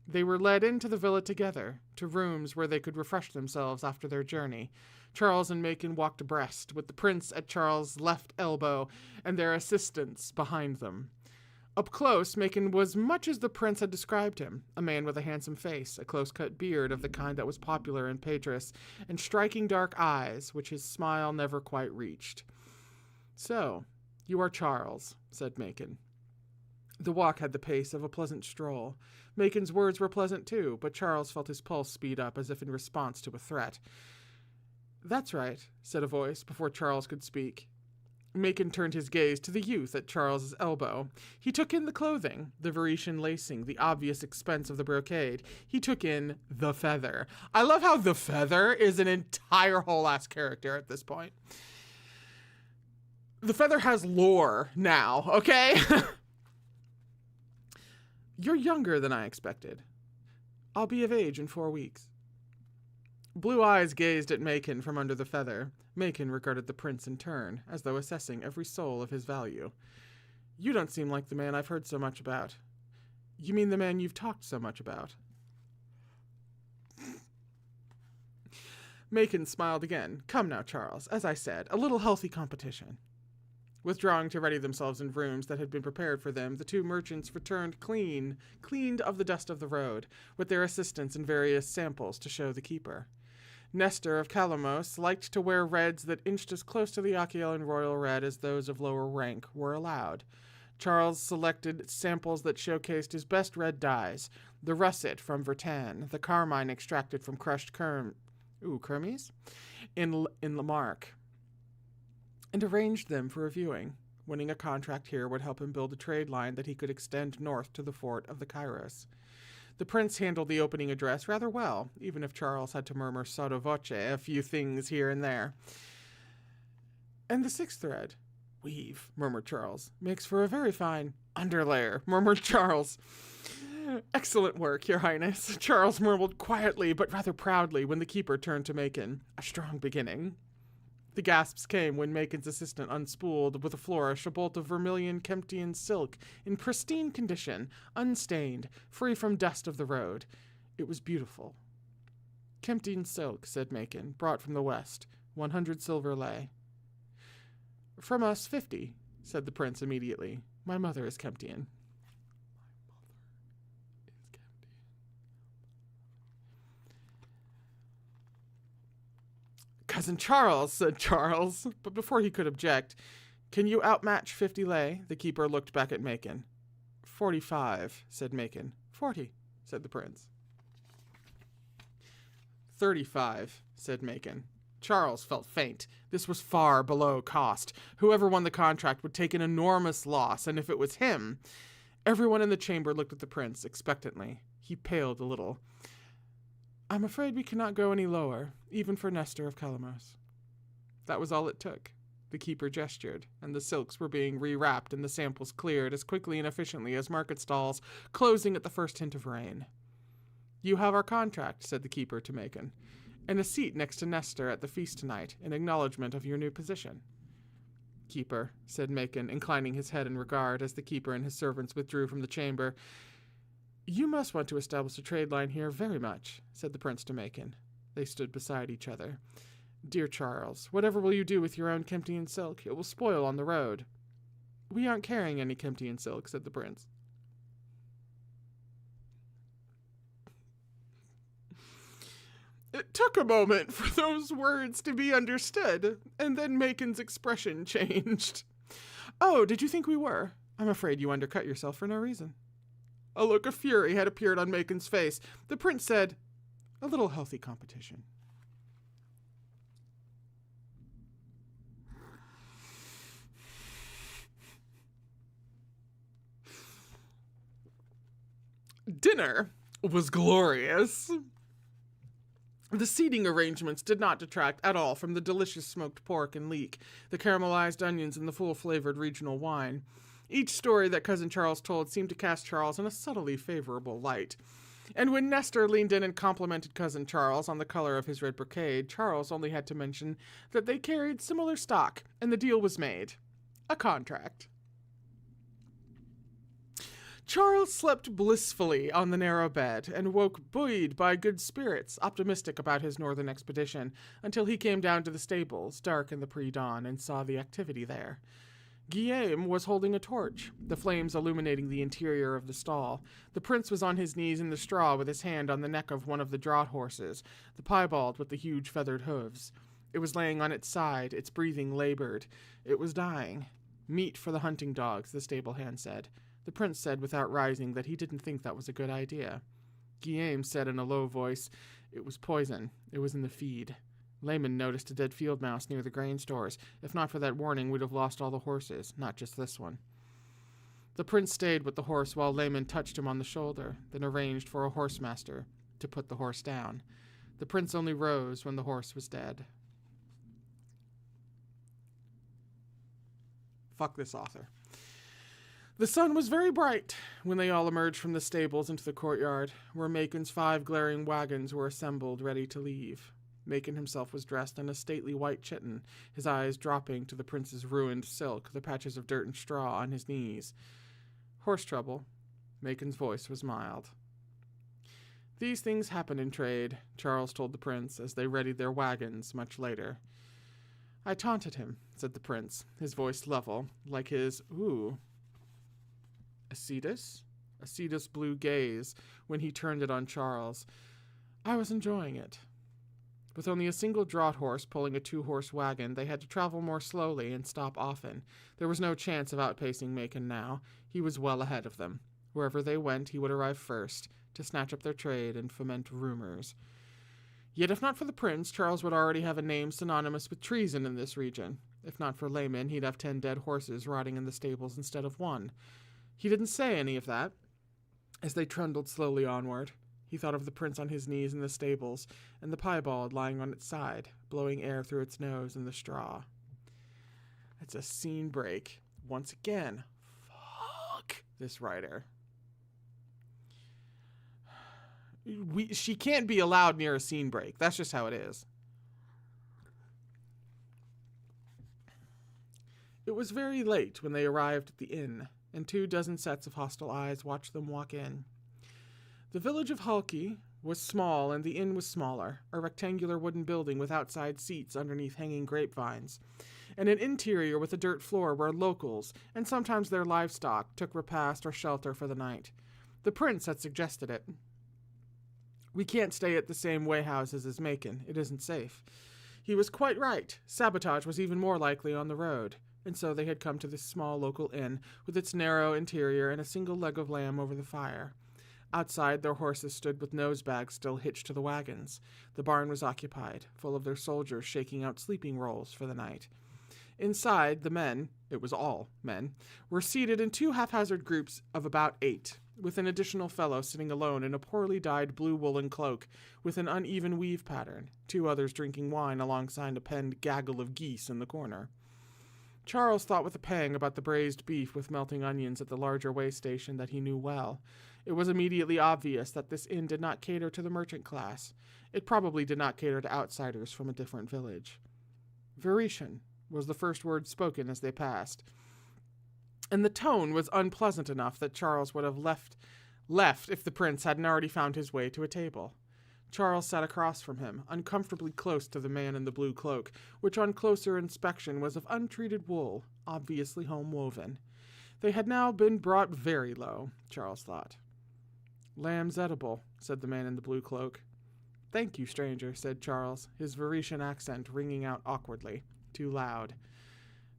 They were led into the villa together, to rooms where they could refresh themselves after their journey. Charles and Macon walked abreast, with the prince at Charles' left elbow and their assistants behind them. Up close, Macon was much as the prince had described him, a man with a handsome face, a close-cut beard of the kind that was popular in Patras, and striking dark eyes, which his smile never quite reached. "So, you are Charles," said Macon. The walk had the pace of a pleasant stroll. Macon's words were pleasant too, but Charles felt his pulse speed up as if in response to a threat. "That's right," said a voice before Charles could speak. Macon turned his gaze to the youth at Charles's elbow. He took in the clothing, the Varetian lacing, the obvious expense of the brocade. He took in the feather. I love how the feather is an entire whole-ass character at this point. The feather has lore now, okay? "You're younger than I expected. I'll be of age in 4 weeks." Blue eyes gazed at Macon from under the feather. Macon regarded the prince in turn, as though assessing every soul of his value. "You don't seem like the man I've heard so much about." "You mean the man you've talked so much about?" Macon smiled again. "Come now, Charles. As I said, a little healthy competition." Withdrawing to ready themselves in rooms that had been prepared for them, the 2 merchants returned cleaned of the dust of the road, with their assistants and various samples to show the keeper. Nestor of Calamos liked to wear reds that inched as close to the Achaean royal red as those of lower rank were allowed. Charles selected samples that showcased his best red dyes, the russet from Vertan, the carmine extracted from crushed kermes in Lamarck, and arranged them for reviewing. Winning a contract here would help him build a trade line that he could extend north to the fort of the Kairos. The prince handled the opening address rather well, even if Charles had to murmur sotto voce a few things here and there. And the sixth thread, weave, murmured Charles, makes for a very fine underlayer, murmured Charles. Excellent work, Your Highness, Charles murmured quietly but rather proudly when the keeper turned to Macon. A strong beginning. The gasps came when Macon's assistant unspooled with a flourish a bolt of vermilion Kemptian silk in pristine condition, unstained, free from dust of the road. It was beautiful. Kemptian silk, said Macon, brought from the west. 100 silver lei. From us 50, said the prince immediately. My mother is Kemptian. Cousin Charles, said Charles, but before he could object, can you outmatch 50 lei? The keeper looked back at Macon. 45, said Macon. 40, said the prince. 35, said Macon. Charles felt faint. This was far below cost. Whoever won the contract would take an enormous loss, and if it was him... Everyone in the chamber looked at the prince expectantly. He paled a little. I'm afraid we cannot go any lower, even for Nestor of Calamos. That was all it took. The keeper gestured, and the silks were being rewrapped and the samples cleared as quickly and efficiently as market stalls, closing at the first hint of rain. You have our contract, said the keeper to Macon, and a seat next to Nestor at the feast tonight in acknowledgement of your new position. Keeper, said Macon, inclining his head in regard as the keeper and his servants withdrew from the chamber. You must want to establish a trade line here very much, said the prince to Macon. They stood beside each other. Dear Charles, whatever will you do with your own Kemptian silk? It will spoil on the road. We aren't carrying any Kemptian silk, said the prince. It took a moment for those words to be understood, and then Macon's expression changed. Oh, did you think we were? I'm afraid you undercut yourself for no reason. A look of fury had appeared on Macon's face. The prince said, a little healthy competition. Dinner was glorious. The seating arrangements did not detract at all from the delicious smoked pork and leek, the caramelized onions, and the full-flavored regional wine. Each story that Cousin Charles told seemed to cast Charles in a subtly favorable light. And when Nestor leaned in and complimented Cousin Charles on the color of his red brocade, Charles only had to mention that they carried similar stock, and the deal was made. A contract. Charles slept blissfully on the narrow bed and woke buoyed by good spirits, optimistic about his northern expedition, until he came down to the stables, dark in the pre-dawn, and saw the activity there. Guillaume was holding a torch, the flames illuminating the interior of the stall. The prince was on his knees in the straw with his hand on the neck of one of the draught horses, the piebald with the huge feathered hooves. It was laying on its side, its breathing labored. It was dying. Meat for the hunting dogs, the stable hand said. The prince said without rising that he didn't think that was a good idea. Guillaume said in a low voice, it was poison. It was in the feed. Lamen noticed a dead field mouse near the grain stores. If not for that warning, we'd have lost all the horses, not just this one. The prince stayed with the horse while Lamen touched him on the shoulder, then arranged for a horsemaster to put the horse down. The prince only rose when the horse was dead. Fuck this author. The sun was very bright when they all emerged from the stables into the courtyard, where Macon's 5 glaring wagons were assembled, ready to leave. Macon himself was dressed in a stately white chiton, his eyes dropping to the prince's ruined silk, the patches of dirt and straw on his knees. Horse trouble. Macon's voice was mild. These things happen in trade, Charles told the prince as they readied their wagons much later. I taunted him, said the prince, his voice level, like his, Acetus' blue gaze when he turned it on Charles. I was enjoying it. With only a single draught horse pulling a 2-horse wagon, they had to travel more slowly and stop often. There was no chance of outpacing Macon now. He was well ahead of them. Wherever they went, he would arrive first, to snatch up their trade and foment rumors. Yet if not for the prince, Charles would already have a name synonymous with treason in this region. If not for Lamen, he'd have 10 dead horses rotting in the stables instead of 1. He didn't say any of that. As they trundled slowly onward, he thought of the prince on his knees in the stables, and the piebald lying on its side, blowing air through its nose in the straw. It's a scene break. Once again, fuck this writer. She can't be allowed near a scene break. That's just how it is. It was very late when they arrived at the inn, and 24 sets of hostile eyes watched them walk in. The village of Halki was small, and the inn was smaller, a rectangular wooden building with outside seats underneath hanging grapevines, and an interior with a dirt floor where locals, and sometimes their livestock, took repast or shelter for the night. The prince had suggested it. We can't stay at the same way houses as Macon. It isn't safe. He was quite right. Sabotage was even more likely on the road, and so they had come to this small local inn with its narrow interior and a single leg of lamb over the fire. Outside, their horses stood with nose bags still hitched to the wagons. The barn was occupied, full of their soldiers shaking out sleeping rolls for the night. Inside, the men, it was all men, were seated in 2 haphazard groups of about 8, with an additional fellow sitting alone in a poorly dyed blue woolen cloak with an uneven weave pattern, 2 others drinking wine alongside a penned gaggle of geese in the corner. Charles thought with a pang about the braised beef with melting onions at the larger way station that he knew well. It was immediately obvious that this inn did not cater to the merchant class. It probably did not cater to outsiders from a different village. Viretian was the first word spoken as they passed, and the tone was unpleasant enough that Charles would have left if the prince hadn't already found his way to a table. Charles sat across from him, uncomfortably close to the man in the blue cloak, which on closer inspection was of untreated wool, obviously home-woven. They had now been brought very low, Charles thought. "Lamb's edible," said the man in the blue cloak. "Thank you, stranger," said Charles, his Viretian accent ringing out awkwardly, too loud.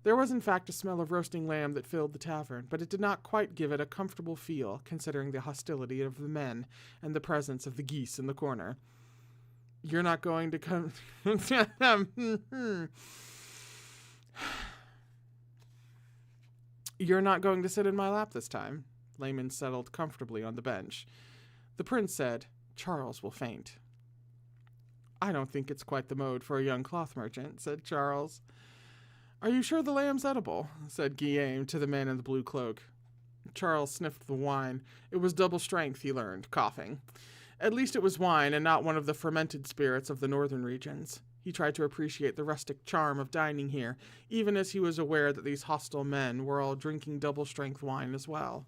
There was in fact a smell of roasting lamb that filled the tavern, but it did not quite give it a comfortable feel, considering the hostility of the men and the presence of the geese in the corner. "You're not going to come..." "You're not going to sit in my lap this time." Lamen settled comfortably on the bench. The prince said, "Charles will faint." "I don't think it's quite the mode for a young cloth merchant," said Charles. "Are you sure the lamb's edible?" said Guillaume to the man in the blue cloak. Charles sniffed the wine. It was double strength, he learned, coughing. At least it was wine and not one of the fermented spirits of the northern regions. He tried to appreciate the rustic charm of dining here, even as he was aware that these hostile men were all drinking double-strength wine as well.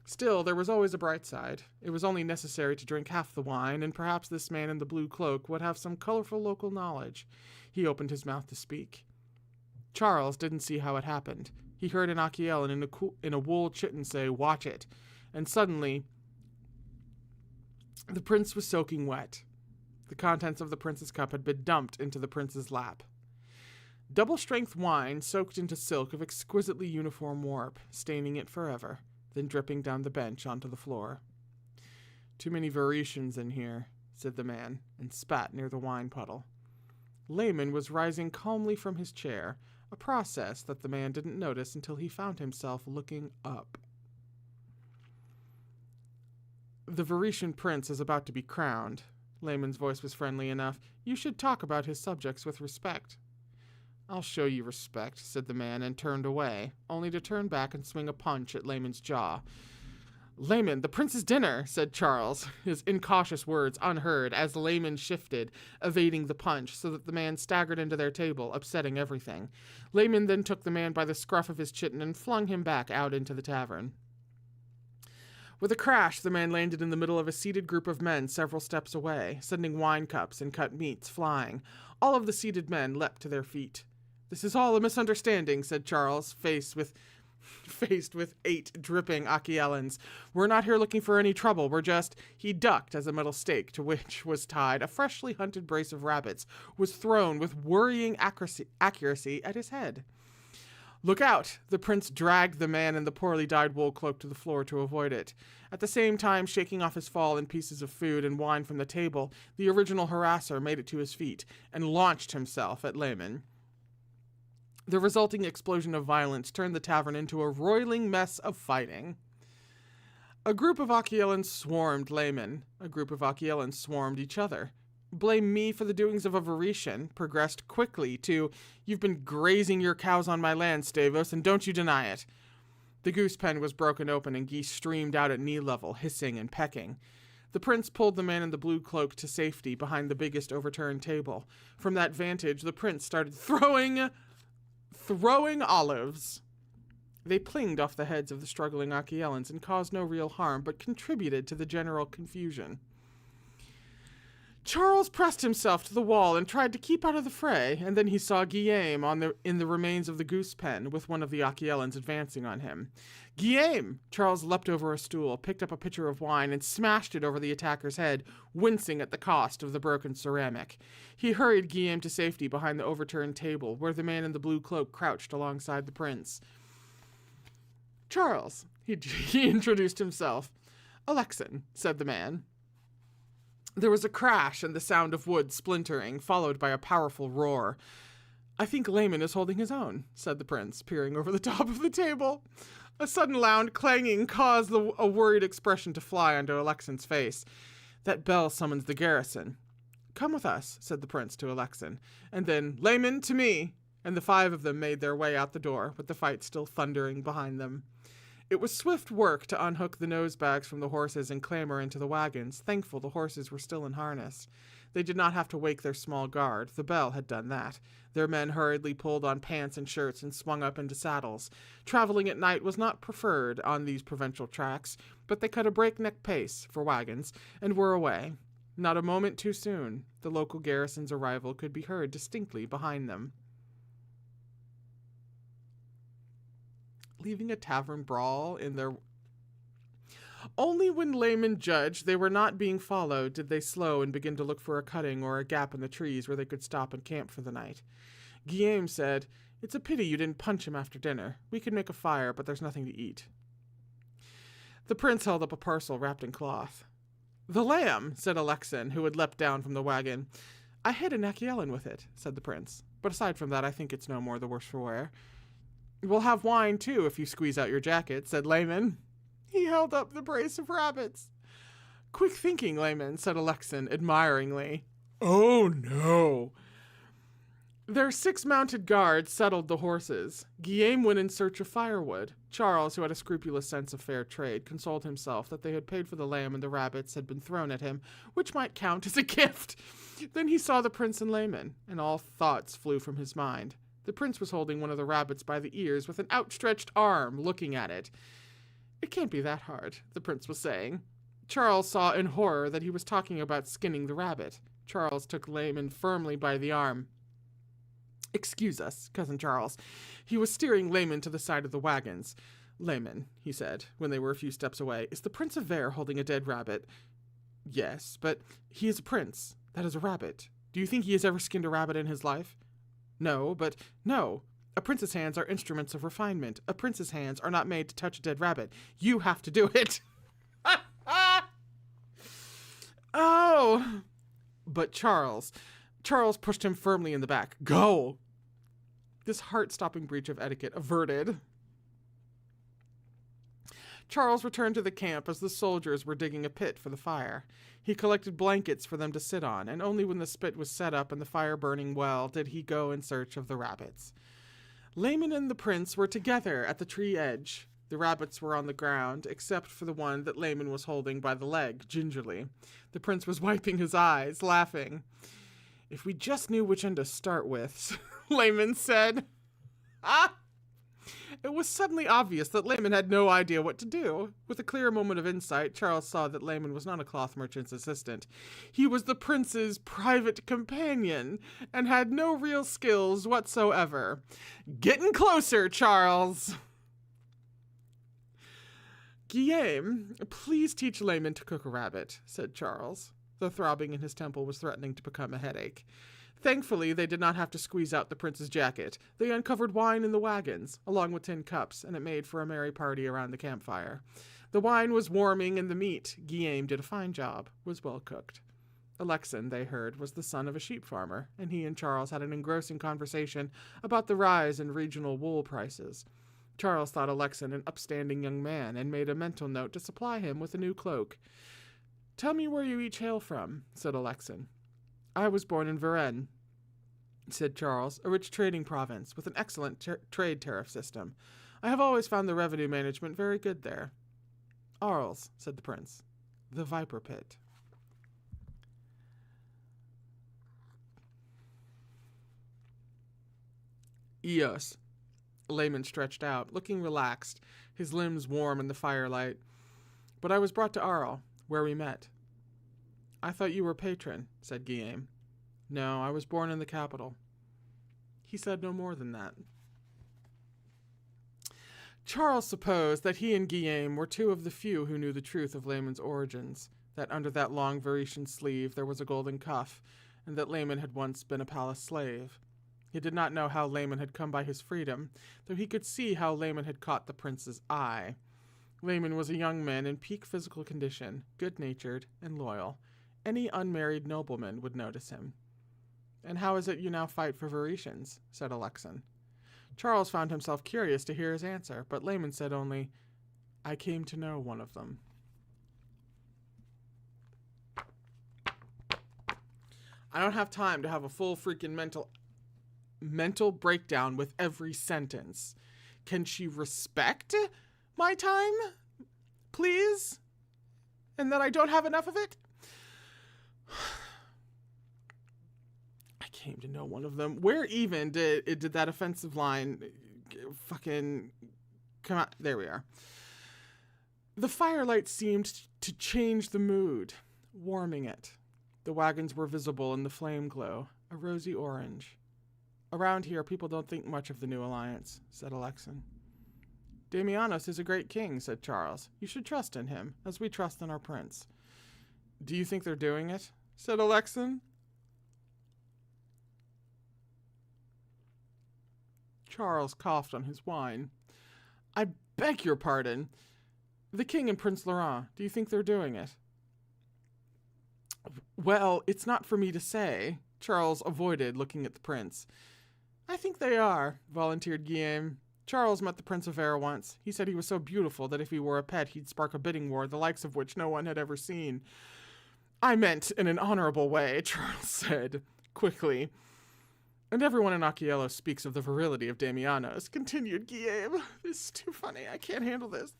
Still, there was always a bright side. It was only necessary to drink half the wine, and perhaps this man in the blue cloak would have some colorful local knowledge. He opened his mouth to speak. Charles didn't see how it happened. He heard an Achiel in a wool chiton say, "Watch it," and suddenly the prince was soaking wet. The contents of the prince's cup had been dumped into the prince's lap. Double-strength wine soaked into silk of exquisitely uniform warp, staining it forever, then dripping down the bench onto the floor. "Too many Viretians in here," said the man, and spat near the wine puddle. Lamen was rising calmly from his chair, a process that the man didn't notice until he found himself looking up. "The Viretian prince is about to be crowned." Lamen's voice was friendly enough. "You should talk about his subjects with respect." "I'll show you respect," said the man, and turned away, only to turn back and swing a punch at Lamen's jaw. "Lamen, the prince's dinner," said Charles, his incautious words unheard as Lamen shifted, evading the punch, so that the man staggered into their table, upsetting everything. Lamen then took the man by the scruff of his chiton and flung him back out into the tavern. With a crash, the man landed in the middle of a seated group of men several steps away, sending wine cups and cut meats flying. All of the seated men leapt to their feet. "This is all a misunderstanding," said Charles, faced with faced with 8 dripping Achielans. "We're not here looking for any trouble. We're just..." He ducked as a metal stake to which was tied a freshly hunted brace of rabbits was thrown with worrying accuracy at his head. "Look out!" The prince dragged the man in the poorly dyed wool cloak to the floor to avoid it. At the same time, shaking off his fall and pieces of food and wine from the table, the original harasser made it to his feet and launched himself at Lamen. The resulting explosion of violence turned the tavern into a roiling mess of fighting. A group of Achielans swarmed Lamen. A group of Achielans swarmed each other. "Blame me for the doings of a Varetian" progressed quickly to, "You've been grazing your cows on my land, Stavos, and don't you deny it." The goose pen was broken open and geese streamed out at knee level, hissing and pecking. The prince pulled the man in the blue cloak to safety behind the biggest overturned table. From that vantage, the prince started throwing olives. They plinged off the heads of the struggling Achielans and caused no real harm, but contributed to the general confusion. Charles pressed himself to the wall and tried to keep out of the fray, and then he saw Guillaume in the remains of the goose pen, with one of the Achielans advancing on him. "Guillaume!" Charles leapt over a stool, picked up a pitcher of wine, and smashed it over the attacker's head, wincing at the cost of the broken ceramic. He hurried Guillaume to safety behind the overturned table, where the man in the blue cloak crouched alongside the prince. "Charles," he introduced himself. "Alexin," said the man. There was a crash and the sound of wood splintering, followed by a powerful roar. "I think Lamen is holding his own," said the prince, peering over the top of the table. A sudden loud clanging caused a worried expression to fly onto Alexin's face. "That bell summons the garrison." "Come with us," said the prince to Alexin, and then, "Lamen, to me!" And the 5 of them made their way out the door, with the fight still thundering behind them. It was swift work to unhook the nose bags from the horses and clamber into the wagons, thankful the horses were still in harness. They did not have to wake their small guard. The bell had done that. Their men hurriedly pulled on pants and shirts and swung up into saddles. Traveling at night was not preferred on these provincial tracks, but they cut a breakneck pace for wagons and were away. Not a moment too soon. The local garrison's arrival could be heard distinctly behind them. Leaving a tavern brawl in their... Only when Lamen judged they were not being followed did they slow and begin to look for a cutting or a gap in the trees where they could stop and camp for the night. Guillaume said, "It's a pity you didn't punch him after dinner. We could make a fire, but there's nothing to eat." The prince held up a parcel wrapped in cloth. "The lamb," said Alexin, who had leapt down from the wagon. "I hid an Achielan with it," said the prince. "But aside from that, I think it's no more the worse for wear." "We'll have wine, too, if you squeeze out your jacket," said Lamen. He held up the brace of rabbits. "Quick thinking, Lamen," said Alexin admiringly. "Oh, no." Their 6 mounted guards settled the horses. Guillaume went in search of firewood. Charles, who had a scrupulous sense of fair trade, consoled himself that they had paid for the lamb and the rabbits had been thrown at him, which might count as a gift. Then he saw the prince and Lamen, and all thoughts flew from his mind. The prince was holding one of the rabbits by the ears with an outstretched arm, looking at it. "It can't be that hard," the prince was saying. Charles saw in horror that he was talking about skinning the rabbit. Charles took Lamen firmly by the arm. "Excuse us, Cousin Charles." He was steering Lamen to the side of the wagons. "Lamen," he said, when they were a few steps away, "is the Prince of Vere holding a dead rabbit?" "Yes, but he is a prince. That is a rabbit. Do you think he has ever skinned a rabbit in his life?" "No, but no. A prince's hands are instruments of refinement. A prince's hands are not made to touch a dead rabbit. You have to do it." "Oh!" But Charles pushed him firmly in the back. "Go!" This heart-stopping breach of etiquette averted. Charles returned to the camp as the soldiers were digging a pit for the fire. He collected blankets for them to sit on, and only when the spit was set up and the fire burning well did he go in search of the rabbits. Lamen and the prince were together at the tree edge. The rabbits were on the ground, except for the one that Lamen was holding by the leg, gingerly. The prince was wiping his eyes, laughing. "If we just knew which end to start with," Lamen said. It was suddenly obvious that Lamen had no idea what to do. With a clear moment of insight, Charles saw that Lamen was not a cloth merchant's assistant. He was the prince's private companion, and had no real skills whatsoever. "Getting closer, Charles." Guillaume, please teach Lamen to cook a rabbit, said Charles. The throbbing in his temple was threatening to become a headache. Thankfully, they did not have to squeeze out the prince's jacket. They uncovered wine in the wagons, along with tin cups, and it made for a merry party around the campfire. The wine was warming, and the meat, Guillaume did a fine job, was well cooked. Alexin, they heard, was the son of a sheep farmer, and he and Charles had an engrossing conversation about the rise in regional wool prices. Charles thought Alexin an upstanding young man, and made a mental note to supply him with a new cloak. "Tell me where you each hail from," said Alexin. "I was born in Varennes," said Charles, "a rich trading province with an excellent trade tariff system. I have always found the revenue management very good there." "Arles," said the prince. "The Viper Pit." "Yes." Lamen stretched out, looking relaxed, his limbs warm in the firelight. "But I was brought to Arles, where we met." "I thought you were patron," said Guillaume. "No, I was born in the capital." He said no more than that. Charles supposed that he and Guillaume were two of the few who knew the truth of Lamen's origins, that under that long Varetian sleeve there was a golden cuff, and that Lamen had once been a palace slave. He did not know how Lamen had come by his freedom, though he could see how Lamen had caught the prince's eye. Lamen was a young man in peak physical condition, good-natured and loyal. Any unmarried nobleman would notice him. "And how is it you now fight for Varetians?" said Alexin. Charles found himself curious to hear his answer, but Lamen said only, "I came to know one of them." I don't have time to have a full freaking mental breakdown with every sentence. Can she respect my time, please? And that I don't have enough of it? I came to know one of them. Where even did that offensive line fucking come out? There we are. The firelight seemed to change the mood, warming it. The wagons were visible in the flame glow, a rosy orange. "Around here, people don't think much of the new alliance," said Alexin. "Damianos is a great king," said Charles. "You should trust in him, as we trust in our prince." "Do you think they're doing it?" said Alexin. Charles coughed on his wine. "I beg your pardon. The king and Prince Laurent, do you think they're doing it?" "Well, it's not for me to say." Charles avoided looking at the prince. "I think they are," volunteered Guillaume. "Charles met the Prince of Air once. He said he was so beautiful that if he were a pet, he'd spark a bidding war, the likes of which no one had ever seen." "I meant in an honorable way," Charles said, quickly. "And everyone in Acciello speaks of the virility of Damianos," continued Guillaume. "This is too funny. I can't handle this."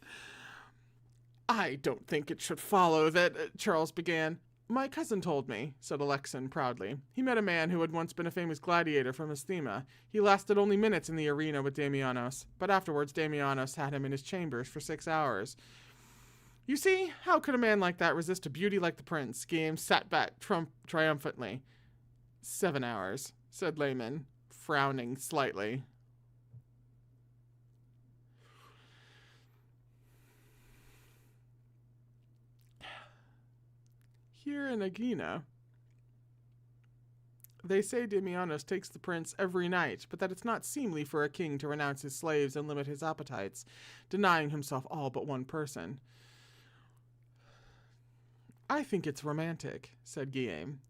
"I don't think it should follow that," Charles began. "My cousin told me," said Alexin proudly. "He met a man who had once been a famous gladiator from Isthema. He lasted only minutes in the arena with Damianos, but afterwards Damianos had him in his chambers for 6 hours. You see, how could a man like that resist a beauty like the prince?" Guillaume sat back triumphantly. 7 hours, said Lamen, frowning slightly. Here in Aegina, they say Damianos takes the prince every night, but that it's not seemly for a king to renounce his slaves and limit his appetites, denying himself all but one person. "I think it's romantic," said Guillaume.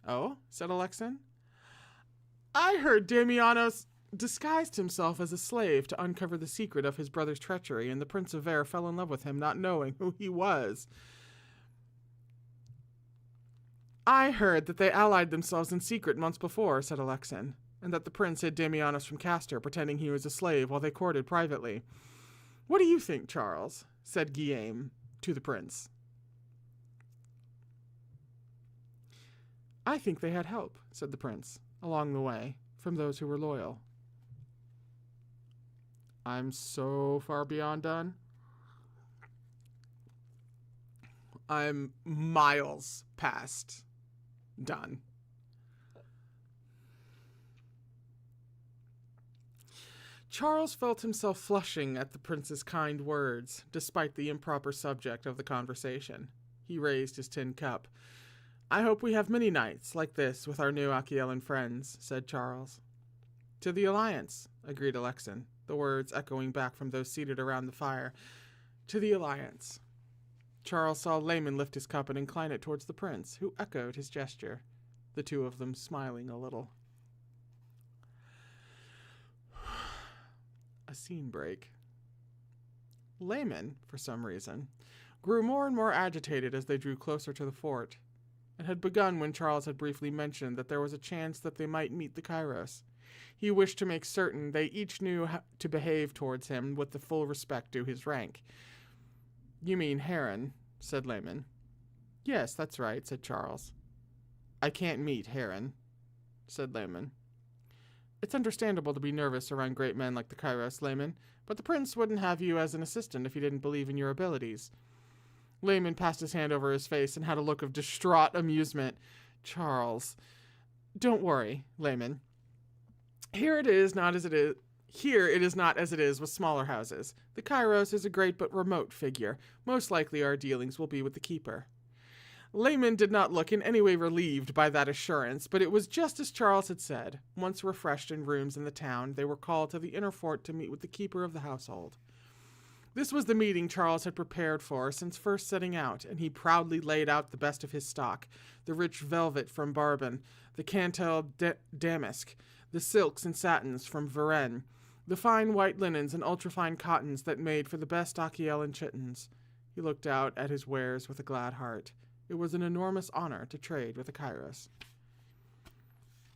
"Oh?" said Alexin. "I heard Damianos disguised himself as a slave to uncover the secret of his brother's treachery, and the Prince of Air fell in love with him, not knowing who he was." "I heard that they allied themselves in secret months before," said Alexin, "and that the prince hid Damianos from Castor, pretending he was a slave while they courted privately. What do you think, Charles?" said Guillaume to the prince. "I think they had help," said the prince, "along the way, from those who were loyal." I'm so far beyond done. I'm miles past done. Charles felt himself flushing at the prince's kind words, despite the improper subject of the conversation. He raised his tin cup. "I hope we have many nights like this with our new Achelan friends," said Charles. "To the Alliance," agreed Alexin, the words echoing back from those seated around the fire. "To the Alliance." Charles saw Lamen lift his cup and incline it towards the prince, who echoed his gesture, the two of them smiling a little. A scene break. Lamen, for some reason, grew more and more agitated as they drew closer to the fort. It had begun when Charles had briefly mentioned that there was a chance that they might meet the Kairos. He wished to make certain they each knew how to behave towards him with the full respect due his rank. "You mean Heron," said Lamen. "Yes, that's right," said Charles. "I can't meet Heron," said Lamen. "It's understandable to be nervous around great men like the Kairos, Lamen, but the prince wouldn't have you as an assistant if he didn't believe in your abilities." Lamen passed his hand over his face and had a look of distraught amusement. "Charles, don't worry, Lamen. Here it is not as it is with smaller houses. The Kairos is a great but remote figure. Most likely our dealings will be with the keeper." Lamen did not look in any way relieved by that assurance, but it was just as Charles had said. Once refreshed in rooms in the town, they were called to the inner fort to meet with the keeper of the household. This was the meeting Charles had prepared for since first setting out, and he proudly laid out the best of his stock: the rich velvet from Barbon, the Cantel damask, the silks and satins from Varennes, the fine white linens and ultrafine cottons that made for the best Achelan chittens. He looked out at his wares with a glad heart. It was an enormous honor to trade with the Kairos.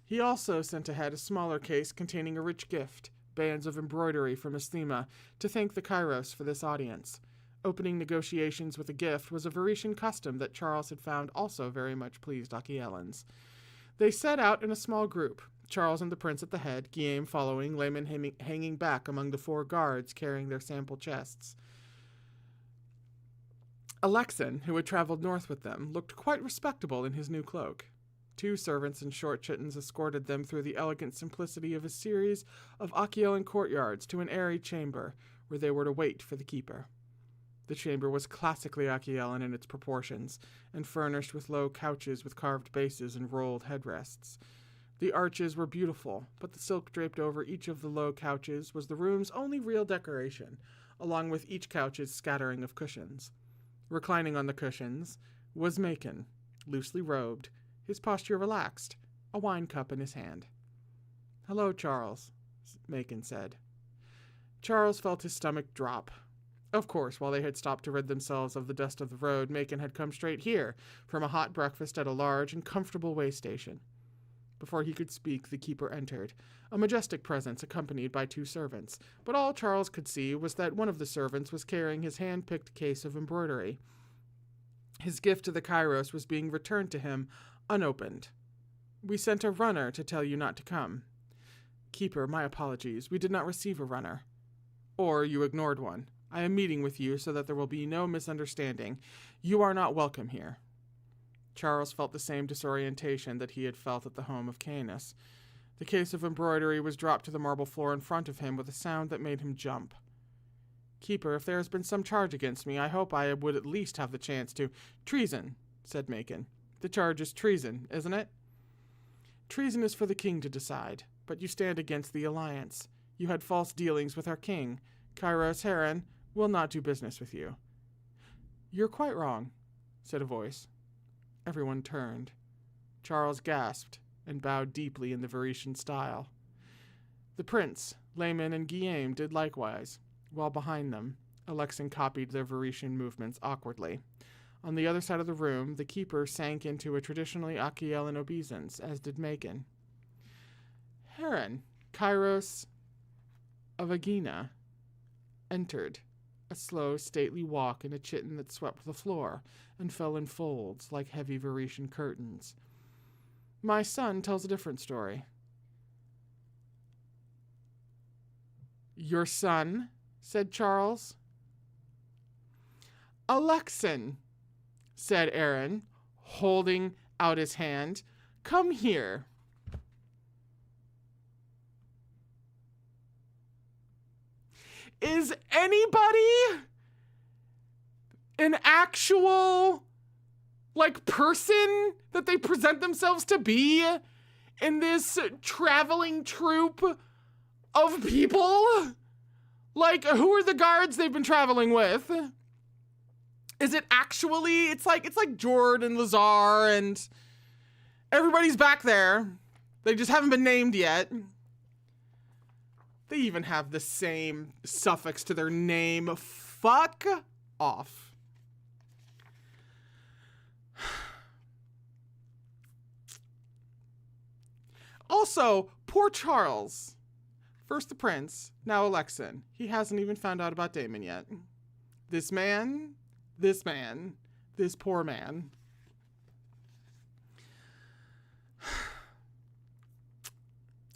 He also sent ahead a smaller case containing a rich gift, bands of embroidery from Esthema, to thank the Kairos for this audience. Opening negotiations with a gift was a Varetian custom that Charles had found also very much pleased Achealans. They set out in a small group, Charles and the prince at the head, Guillaume following, Lamen hanging back among the 4 guards carrying their sample chests. Alexin, who had traveled north with them, looked quite respectable in his new cloak. 2 servants in short chittens escorted them through the elegant simplicity of a series of Achelan courtyards to an airy chamber, where they were to wait for the keeper. The chamber was classically Achelan in its proportions, and furnished with low couches with carved bases and rolled headrests. The arches were beautiful, but the silk draped over each of the low couches was the room's only real decoration, along with each couch's scattering of cushions. Reclining on the cushions was Macon, loosely robed, his posture relaxed, a wine cup in his hand. "Hello, Charles," Macon said. Charles felt his stomach drop. Of course, while they had stopped to rid themselves of the dust of the road, Macon had come straight here, from a hot breakfast at a large and comfortable way station. Before he could speak, the keeper entered, a majestic presence accompanied by 2 servants, but all Charles could see was that one of the servants was carrying his hand-picked case of embroidery. His gift to the Kairos was being returned to him unopened. "We sent a runner to tell you not to come." "Keeper, my apologies. We did not receive a runner." "Or you ignored one. I am meeting with you so that there will be no misunderstanding. You are not welcome here." Charles felt the same disorientation that he had felt at the home of Canis. The case of embroidery was dropped to the marble floor in front of him with a sound that made him jump. "Keeper, if there has been some charge against me, I hope I would at least have the chance to—" "Treason," said Macon. "The charge is treason, isn't it?" "Treason is for the king to decide, but you stand against the alliance. You had false dealings with our king. Kairos Heron will not do business with you." "You're quite wrong," said a voice. Everyone turned. Charles gasped and bowed deeply in the Varetian style. The prince, Lamen, and Guillaume did likewise, while behind them, Alexin copied their Varetian movements awkwardly. On the other side of the room, the keeper sank into a traditionally Achelan obeisance, as did Macon. Heron, Kairos of Aegina, entered, a slow, stately walk in a chiton that swept the floor and fell in folds like heavy Varetian curtains. "My son tells a different story." "Your son?" said Charles. "Alexin," said Aaron, holding out his hand. "Come here." Is anybody an actual, like, person that they present themselves to be in this traveling troupe of people? Like, who are the guards they've been traveling with? Is it actually, it's like Jord and Lazar and everybody's back there. They just haven't been named yet. They even have the same suffix to their name. Fuck off. Also, poor Charles. First the prince, now Alexin. He hasn't even found out about Damon yet. This poor man.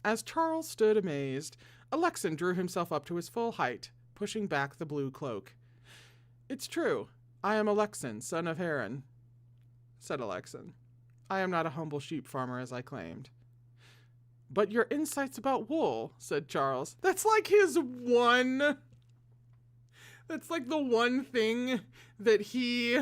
As Charles stood amazed, Alexin drew himself up to his full height, pushing back the blue cloak. It's true. I am Alexin, son of Heron, said Alexin. I am not a humble sheep farmer as I claimed. But your insights about wool, said Charles. That's like the one thing that he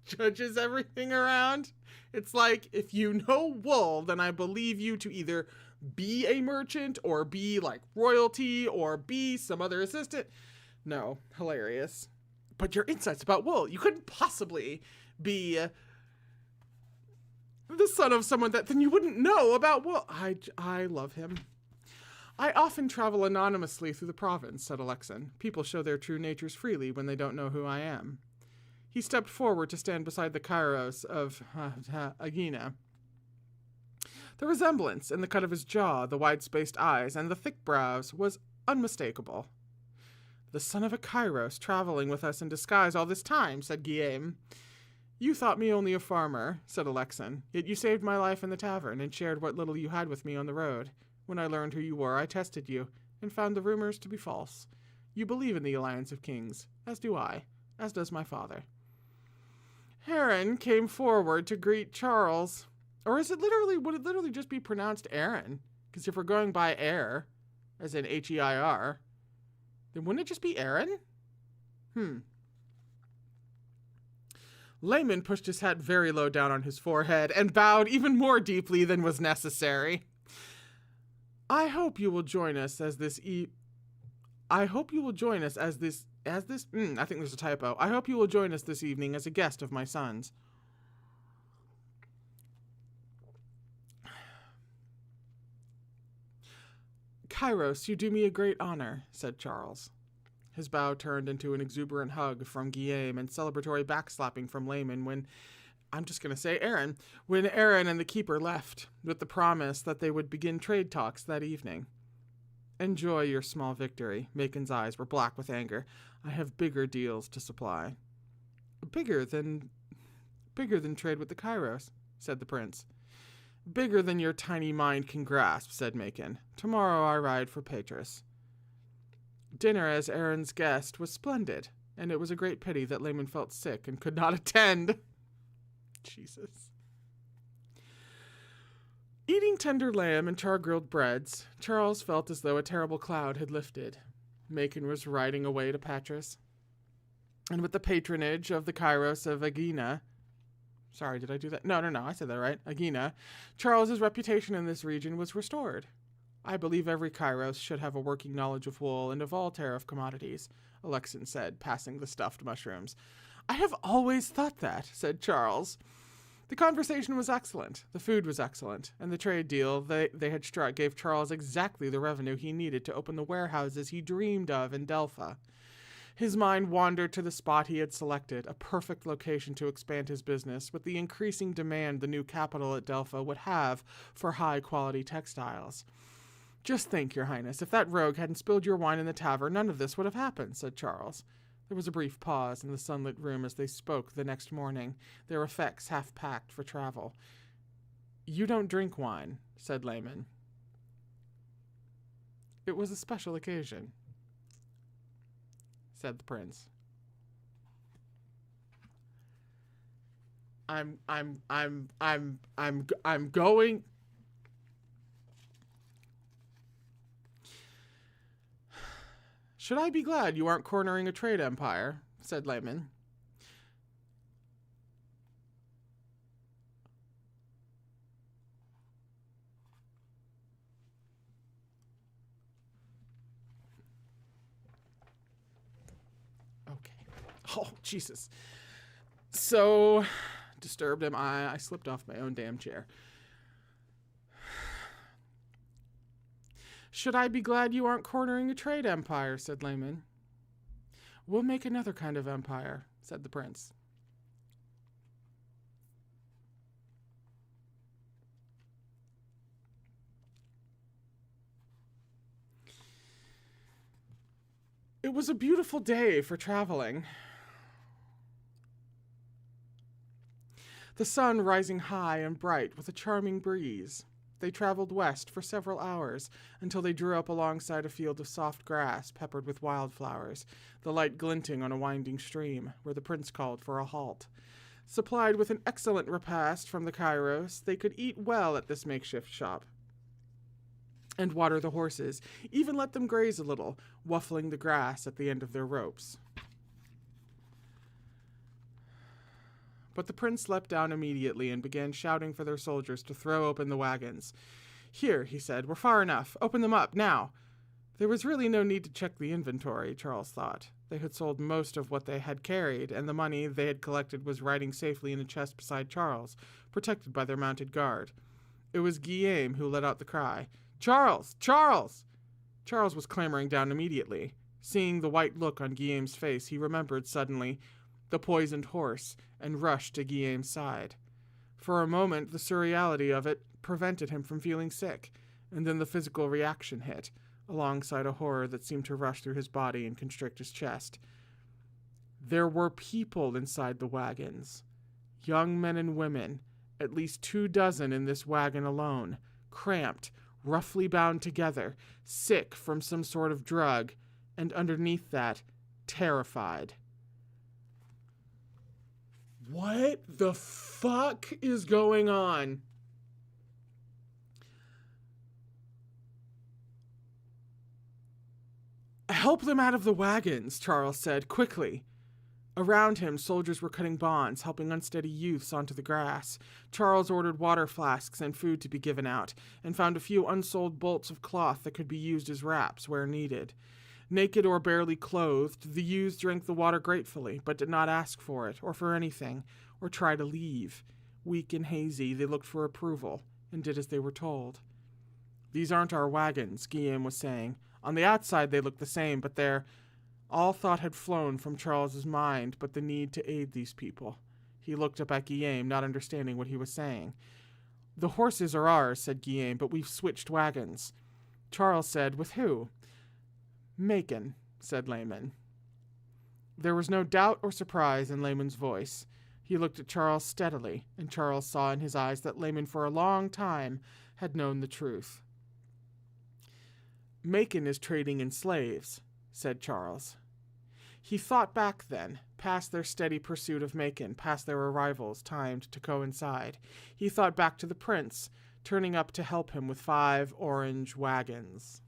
judges everything around. It's like, if you know wool, then I believe you to either be a merchant or be like royalty or be some other assistant. No, hilarious. But your insights about wool, you couldn't possibly be the son of someone that then you wouldn't know about wool. I love him. I often travel anonymously through the province, said Alexin. People show their true natures freely when they don't know who I am. He stepped forward to stand beside the Kairos of Agina. The resemblance in the cut of his jaw, the wide-spaced eyes, and the thick brows was unmistakable. The son of a Kairos traveling with us in disguise all this time, said Guillaume. You thought me only a farmer, said Alexin, yet you saved my life in the tavern and shared what little you had with me on the road. When I learned who you were, I tested you, and found the rumors to be false. You believe in the alliance of kings, as do I, as does my father. Heron came forward to greet Charles. Or would it literally just be pronounced Aaron? Because if we're going by heir, as in H-E-I-R, then wouldn't it just be Aaron? Lamen pushed his hat very low down on his forehead and bowed even more deeply than was necessary. I hope you will join us as this I think there's a typo. I hope you will join us this evening as a guest of my son's. Kairos, you do me a great honor, said Charles. His bow turned into an exuberant hug from Guillaume and celebratory backslapping from Lamen when Aaron and the keeper left, with the promise that they would begin trade talks that evening. Enjoy your small victory. Macon's eyes were black with anger. I have bigger deals to supply. Bigger than trade with the Kairos, said the prince. Bigger than your tiny mind can grasp, said Macon. Tomorrow I ride for Patras. Dinner as Aaron's guest was splendid, and it was a great pity that Lamen felt sick and could not attend. Jesus. Eating tender lamb and char-grilled breads, Charles felt as though a terrible cloud had lifted. Macon was riding away to Patras, and with the patronage of the Kairos of Agina, sorry, did I do that? No, I said that right. Agina, Charles's reputation in this region was restored. I believe every Kairos should have a working knowledge of wool and of all tariff commodities, Alexin said, passing the stuffed mushrooms. I have always thought that, said Charles. The conversation was excellent, the food was excellent, and the trade deal they had struck gave Charles exactly the revenue he needed to open the warehouses he dreamed of in Delphi. His mind wandered to the spot he had selected, a perfect location to expand his business, with the increasing demand the new capital at Delphi would have for high-quality textiles. Just think, Your Highness, if that rogue hadn't spilled your wine in the tavern, none of this would have happened, said Charles. There was a brief pause in the sunlit room as they spoke the next morning, their effects half packed for travel. You don't drink wine, said Lamen. It was a special occasion, said the prince. I'm going. Should I be glad you aren't cornering a trade empire, said Lamen. Okay. Oh, Jesus. So disturbed am I slipped off my own damn chair. Should I be glad you aren't cornering a trade empire, said Lamen. We'll make another kind of empire, said the prince. It was a beautiful day for traveling. The sun rising high and bright with a charming breeze. They traveled west for several hours until they drew up alongside a field of soft grass peppered with wildflowers, the light glinting on a winding stream, where the prince called for a halt. Supplied with an excellent repast from the Kairos, they could eat well at this makeshift shop and water the horses, even let them graze a little, waffling the grass at the end of their ropes. But the prince leapt down immediately and began shouting for their soldiers to throw open the wagons. Here, he said, we're far enough. Open them up, now. There was really no need to check the inventory, Charles thought. They had sold most of what they had carried, and the money they had collected was riding safely in a chest beside Charles, protected by their mounted guard. It was Guillaume who let out the cry, Charles! Charles! Charles was clambering down immediately. Seeing the white look on Guillaume's face, he remembered suddenly the poisoned horse, and rushed to Guillaume's side. For a moment, the surreality of it prevented him from feeling sick, and then the physical reaction hit, alongside a horror that seemed to rush through his body and constrict his chest. There were people inside the wagons. Young men and women, at least 24 in this wagon alone, cramped, roughly bound together, sick from some sort of drug, and underneath that, terrified. What the fuck is going on? Help them out of the wagons, Charles said, quickly. Around him, soldiers were cutting bonds, helping unsteady youths onto the grass. Charles ordered water flasks and food to be given out, and found a few unsold bolts of cloth that could be used as wraps where needed. Naked or barely clothed, the youths drank the water gratefully, but did not ask for it, or for anything, or try to leave. Weak and hazy, they looked for approval, and did as they were told. These aren't our wagons, Guillaume was saying. On the outside they look the same, but they're... All thought had flown from Charles's mind but the need to aid these people. He looked up at Guillaume, not understanding what he was saying. The horses are ours, said Guillaume, but we've switched wagons. Charles said, with who? Macon, said Lamen. There was no doubt or surprise in Lamen's voice. He looked at Charles steadily, and Charles saw in his eyes that Lamen for a long time had known the truth. Macon is trading in slaves, said Charles. He thought back then, past their steady pursuit of Macon, past their arrivals timed to coincide. He thought back to the prince, turning up to help him with 5 orange wagons.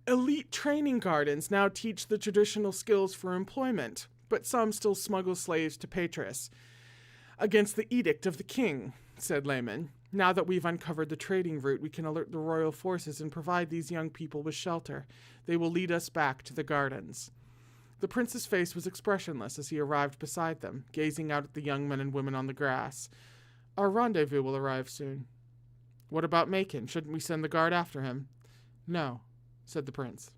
Elite training gardens now teach the traditional skills for employment, but some still smuggle slaves to Patras. Against the edict of the king, said Lamen. Now that we've uncovered the trading route, we can alert the royal forces and provide these young people with shelter. They will lead us back to the gardens. The prince's face was expressionless as he arrived beside them, gazing out at the young men and women on the grass. Our rendezvous will arrive soon. What about Macon? Shouldn't we send the guard after him? No, said the prince.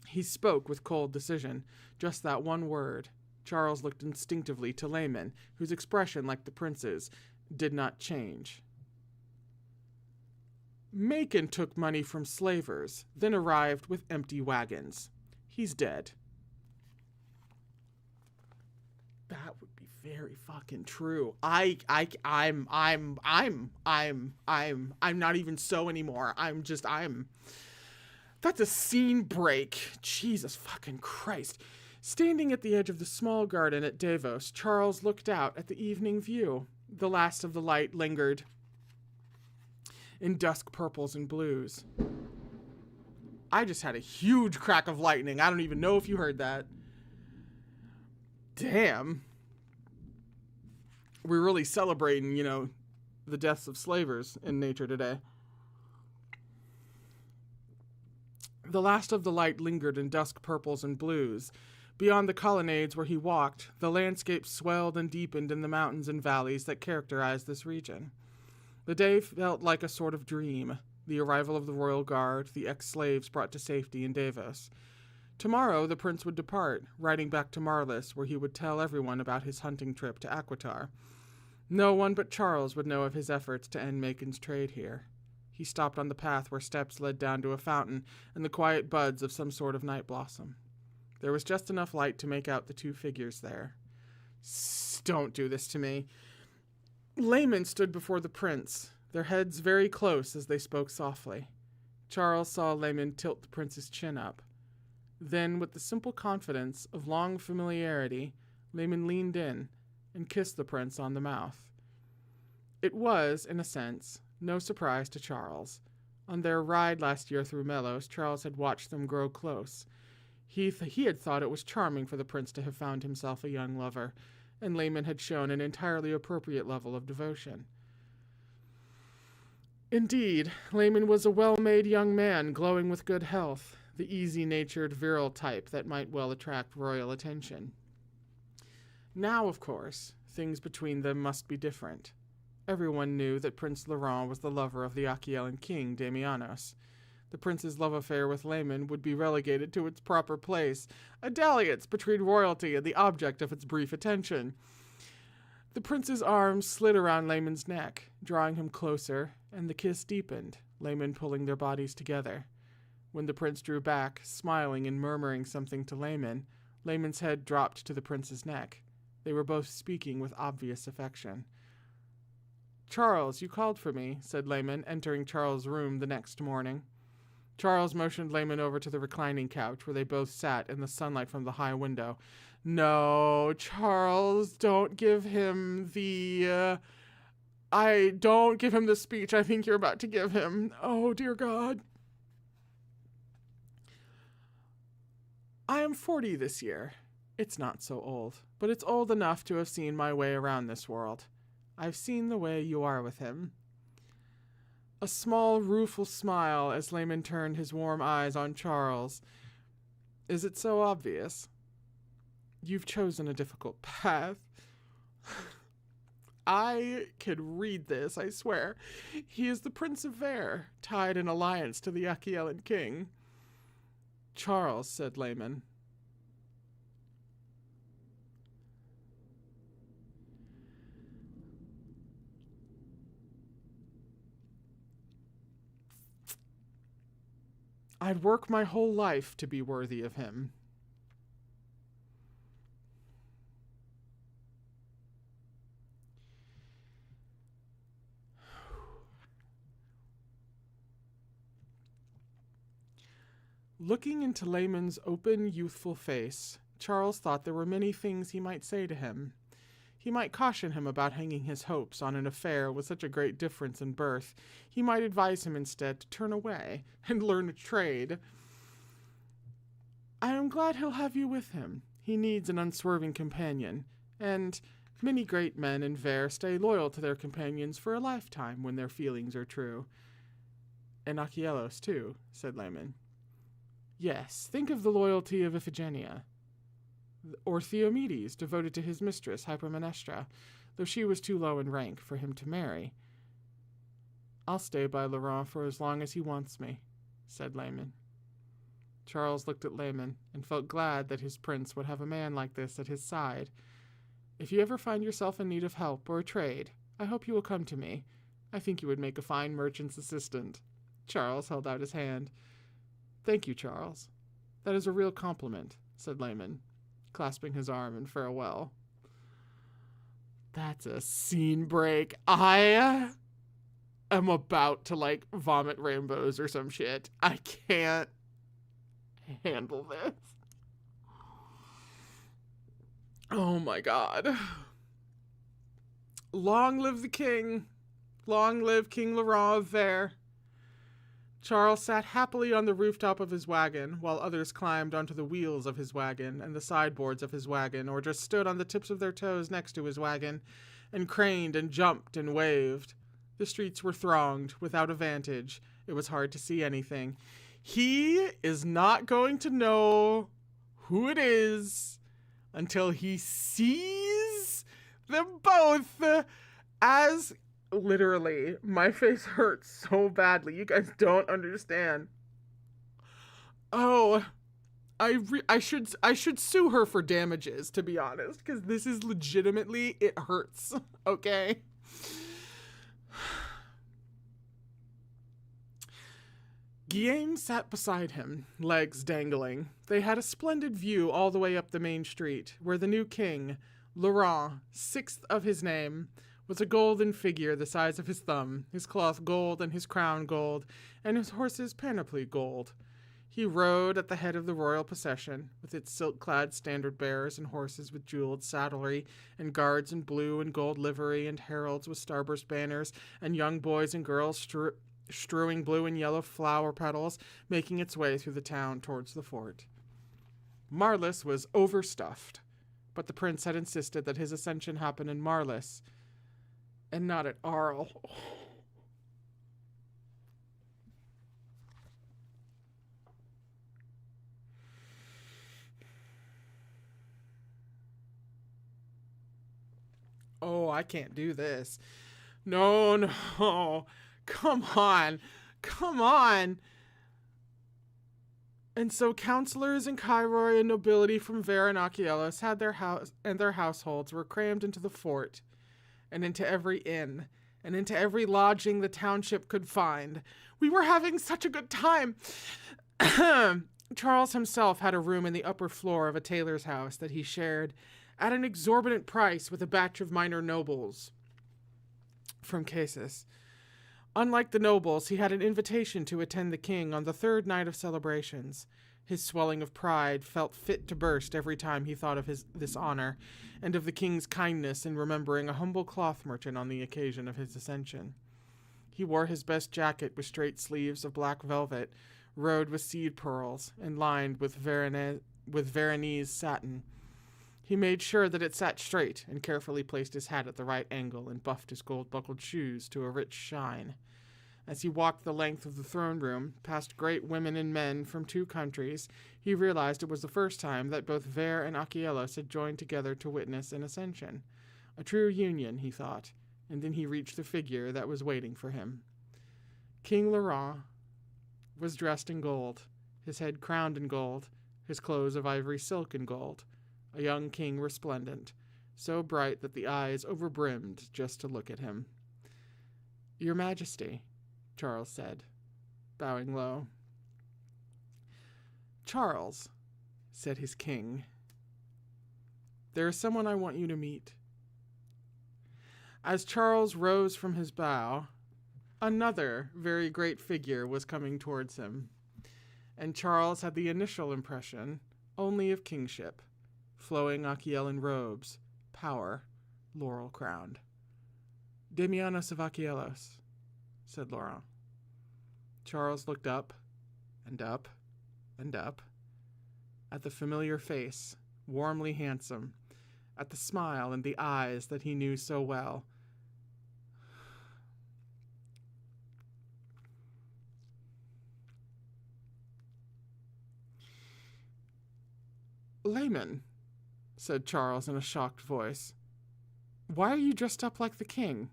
He spoke with cold decision, just that one word. Charles looked instinctively to Lamen, whose expression, like the prince's, did not change. Macon took money from slavers, then arrived with empty wagons. He's dead. That would be very fucking true. I'm not even so anymore. That's a scene break. Jesus fucking Christ. Standing at the edge of the small garden at Davos, Charles looked out at the evening view. The last of the light lingered in dusk purples and blues. I just had a huge crack of lightning. I don't even know if you heard that. Damn. We're really celebrating, the deaths of slavers in nature today. The last of the light lingered in dusk purples and blues. Beyond the colonnades where he walked, the landscape swelled and deepened in the mountains and valleys that characterized this region. The day felt like a sort of dream. The arrival of the royal guard, the ex-slaves brought to safety in Davos. Tomorrow the prince would depart, riding back to Marlis, where he would tell everyone about his hunting trip to Aquitar. No one but Charles would know of his efforts to end Macon's trade here. He stopped on the path where steps led down to a fountain and the quiet buds of some sort of night blossom. There was just enough light to make out the two figures there. Don't do this to me. Lamen stood before the prince, their heads very close as they spoke softly. Charles saw Lamen tilt the prince's chin up. Then, with the simple confidence of long familiarity, Lamen leaned in and kissed the prince on the mouth. It was, in a sense, no surprise to Charles. On their ride last year through Melos, Charles had watched them grow close. He had thought it was charming for the prince to have found himself a young lover, and Lamen had shown an entirely appropriate level of devotion. Indeed, Lamen was a well-made young man, glowing with good health, the easy-natured, virile type that might well attract royal attention. Now, of course, things between them must be different. Everyone knew that Prince Laurent was the lover of the Achaean king, Damianos. The prince's love affair with Lamen would be relegated to its proper place, a dalliance between royalty and the object of its brief attention. The prince's arms slid around Lamen's neck, drawing him closer, and the kiss deepened, Lamen pulling their bodies together. When the prince drew back, smiling and murmuring something to Lamen, Lamen's head dropped to the prince's neck. They were both speaking with obvious affection. "Charles, you called for me," said Lamen, entering Charles' room the next morning. Charles motioned Lamen over to the reclining couch where they both sat in the sunlight from the high window. "No, Charles, don't give him the speech I think you're about to give him. Oh, dear God. I am 40 this year. It's not so old, but it's old enough to have seen my way around this world. I've seen the way you are with him." A small, rueful smile as Lamen turned his warm eyes on Charles. "Is it so obvious? You've chosen a difficult path." I can read this, I swear. "He is the Prince of Ver, tied in alliance to the Achaean king." "Charles," said Lamen. "I'd work my whole life to be worthy of him." Looking into Lamen's open, youthful face, Charles thought there were many things he might say to him. He might caution him about hanging his hopes on an affair with such a great difference in birth. He might advise him instead to turn away and learn a trade. "I am glad he'll have you with him. He needs an unswerving companion, and many great men in Ver stay loyal to their companions for a lifetime when their feelings are true." "And Achelos, too," said Lamen. "Yes, think of the loyalty of Iphigenia. Or Theomedes, devoted to his mistress, Hypermnestra, though she was too low in rank for him to marry." "I'll stay by Laurent for as long as he wants me," said Lamen. Charles looked at Lamen and felt glad that his prince would have a man like this at his side. "If you ever find yourself in need of help or a trade, I hope you will come to me. I think you would make a fine merchant's assistant." Charles held out his hand. "Thank you, Charles. That is a real compliment," said Lamen, clasping his arm in farewell. That's a scene break. I am about to like vomit rainbows or some shit. I can't handle this. Oh my god. Long live the king. Long live King Laurent of Vere. Charles sat happily on the rooftop of his wagon, while others climbed onto the wheels of his wagon and the sideboards of his wagon, or just stood on the tips of their toes next to his wagon, and craned and jumped and waved. The streets were thronged, without a vantage. It was hard to see anything. He is not going to know who it is until he sees them both as... Literally, my face hurts so badly. You guys don't understand. Oh, I should sue her for damages, to be honest, because this is legitimately, it hurts. Okay. Guillaume sat beside him, legs dangling. They had a splendid view all the way up the main street, where the new king, Laurent, sixth of his name, was a golden figure the size of his thumb, his cloth gold and his crown gold, and his horse's panoply gold. He rode at the head of the royal procession, with its silk-clad standard-bearers and horses with jeweled saddlery, and guards in blue and gold livery, and heralds with starburst banners, and young boys and girls strewing blue and yellow flower petals, making its way through the town towards the fort. Marlis was overstuffed, but the prince had insisted that his ascension happen in Marlis, and not at Arles. Oh, I can't do this. No, no. Come on. Come on. And so counselors and Cairoi and nobility from Vere and Achilleus had their house and their households were crammed into the fort, and into every inn, and into every lodging the township could find. We were having such a good time. Charles himself had a room in the upper floor of a tailor's house that he shared at an exorbitant price with a batch of minor nobles from Casus. Unlike the nobles, he had an invitation to attend the king on the third night of celebrations. His swelling of pride felt fit to burst every time he thought of this honor, and of the king's kindness in remembering a humble cloth merchant on the occasion of his ascension. He wore his best jacket with straight sleeves of black velvet, rode with seed pearls, and lined with Veronese satin. He made sure that it sat straight, and carefully placed his hat at the right angle, and buffed his gold-buckled shoes to a rich shine. As he walked the length of the throne room, past great women and men from two countries, he realized it was the first time that both Vere and Achilleus had joined together to witness an ascension. A true union, he thought, and then he reached the figure that was waiting for him. King Laurent was dressed in gold, his head crowned in gold, his clothes of ivory silk and gold, a young king resplendent, so bright that the eyes overbrimmed just to look at him. "Your Majesty," Charles said, bowing low. "Charles," said his king, "there is someone I want you to meet." As Charles rose from his bow, another very great figure was coming towards him, and Charles had the initial impression only of kingship, flowing Achillean robes, power, laurel-crowned. "Damianos of Achilleus," said Laurent. Charles looked up, and up, and up, at the familiar face, warmly handsome, at the smile and the eyes that he knew so well. "Lamen," said Charles in a shocked voice, "why are you dressed up like the king?"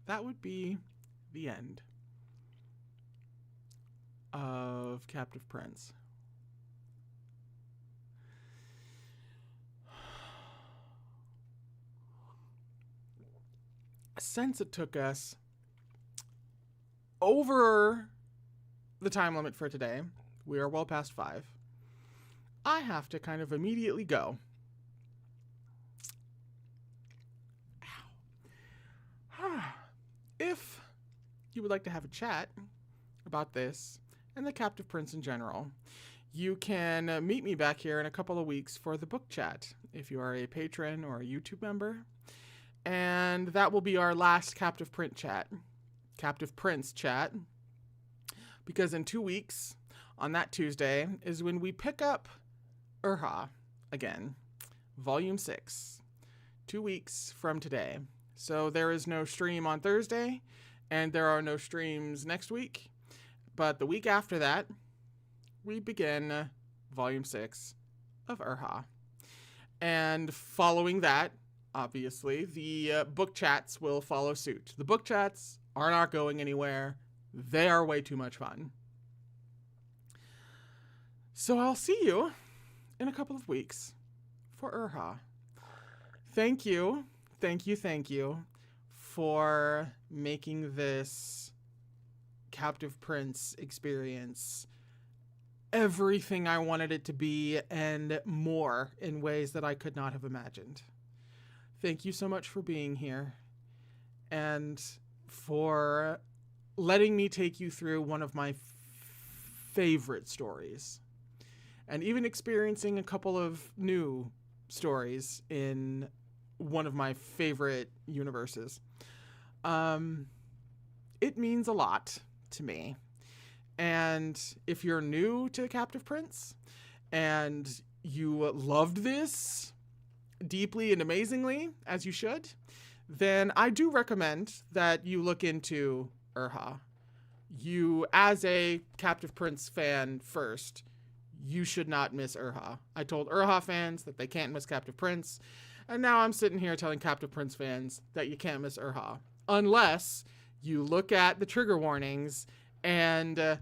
that would be the end of Captive Prince. Since it took us over the time limit for today, we are well past 5, I have to kind of immediately go. If you would like to have a chat about this and the Captive Prince in general, you can meet me back here in a couple of weeks for the book chat if you are a patron or a YouTube member. And that will be our last Captive Prince chat. Because in 2 weeks, on that Tuesday, is when we pick up Urha again, Volume 6. 2 weeks from today. So there is no stream on Thursday, and there are no streams next week. But the week after that, we begin Volume 6 of Urha. And following that, obviously, the book chats will follow suit. The book chats are not going anywhere. They are way too much fun. So I'll see you in a couple of weeks for Urha. Thank you for making this Captive Prince experience everything I wanted it to be and more in ways that I could not have imagined. Thank you so much for being here and for letting me take you through one of my favorite stories and even experiencing a couple of new stories in one of my favorite universes. It means a lot to me. And if you're new to Captive Prince and you loved this deeply and amazingly, as you should, then I do recommend that you look into Urha. You, as a Captive Prince fan first, you should not miss Urha. I told Urha fans that they can't miss Captive Prince, and now I'm sitting here telling Captive Prince fans that you can't miss Urha. Unless you look at the trigger warnings and it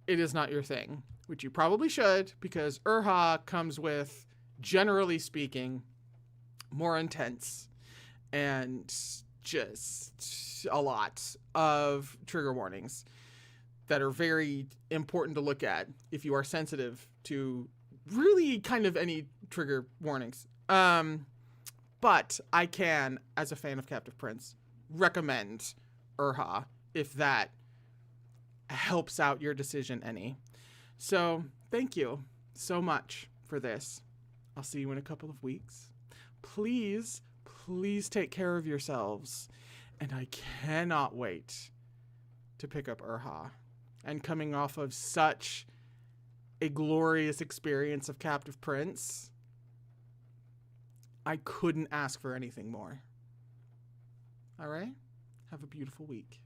is not your thing, which you probably should, because Urha comes with, generally speaking, more intense and just a lot of trigger warnings that are very important to look at if you are sensitive to really kind of any trigger warnings. But I can, as a fan of Captive Prince, recommend Urha if that helps out your decision any. So thank you so much for this. I'll see you in a couple of weeks. Please take care of yourselves. And I cannot wait to pick up Urha. And coming off of such a glorious experience of Captive Prince, I couldn't ask for anything more. All right? Have a beautiful week.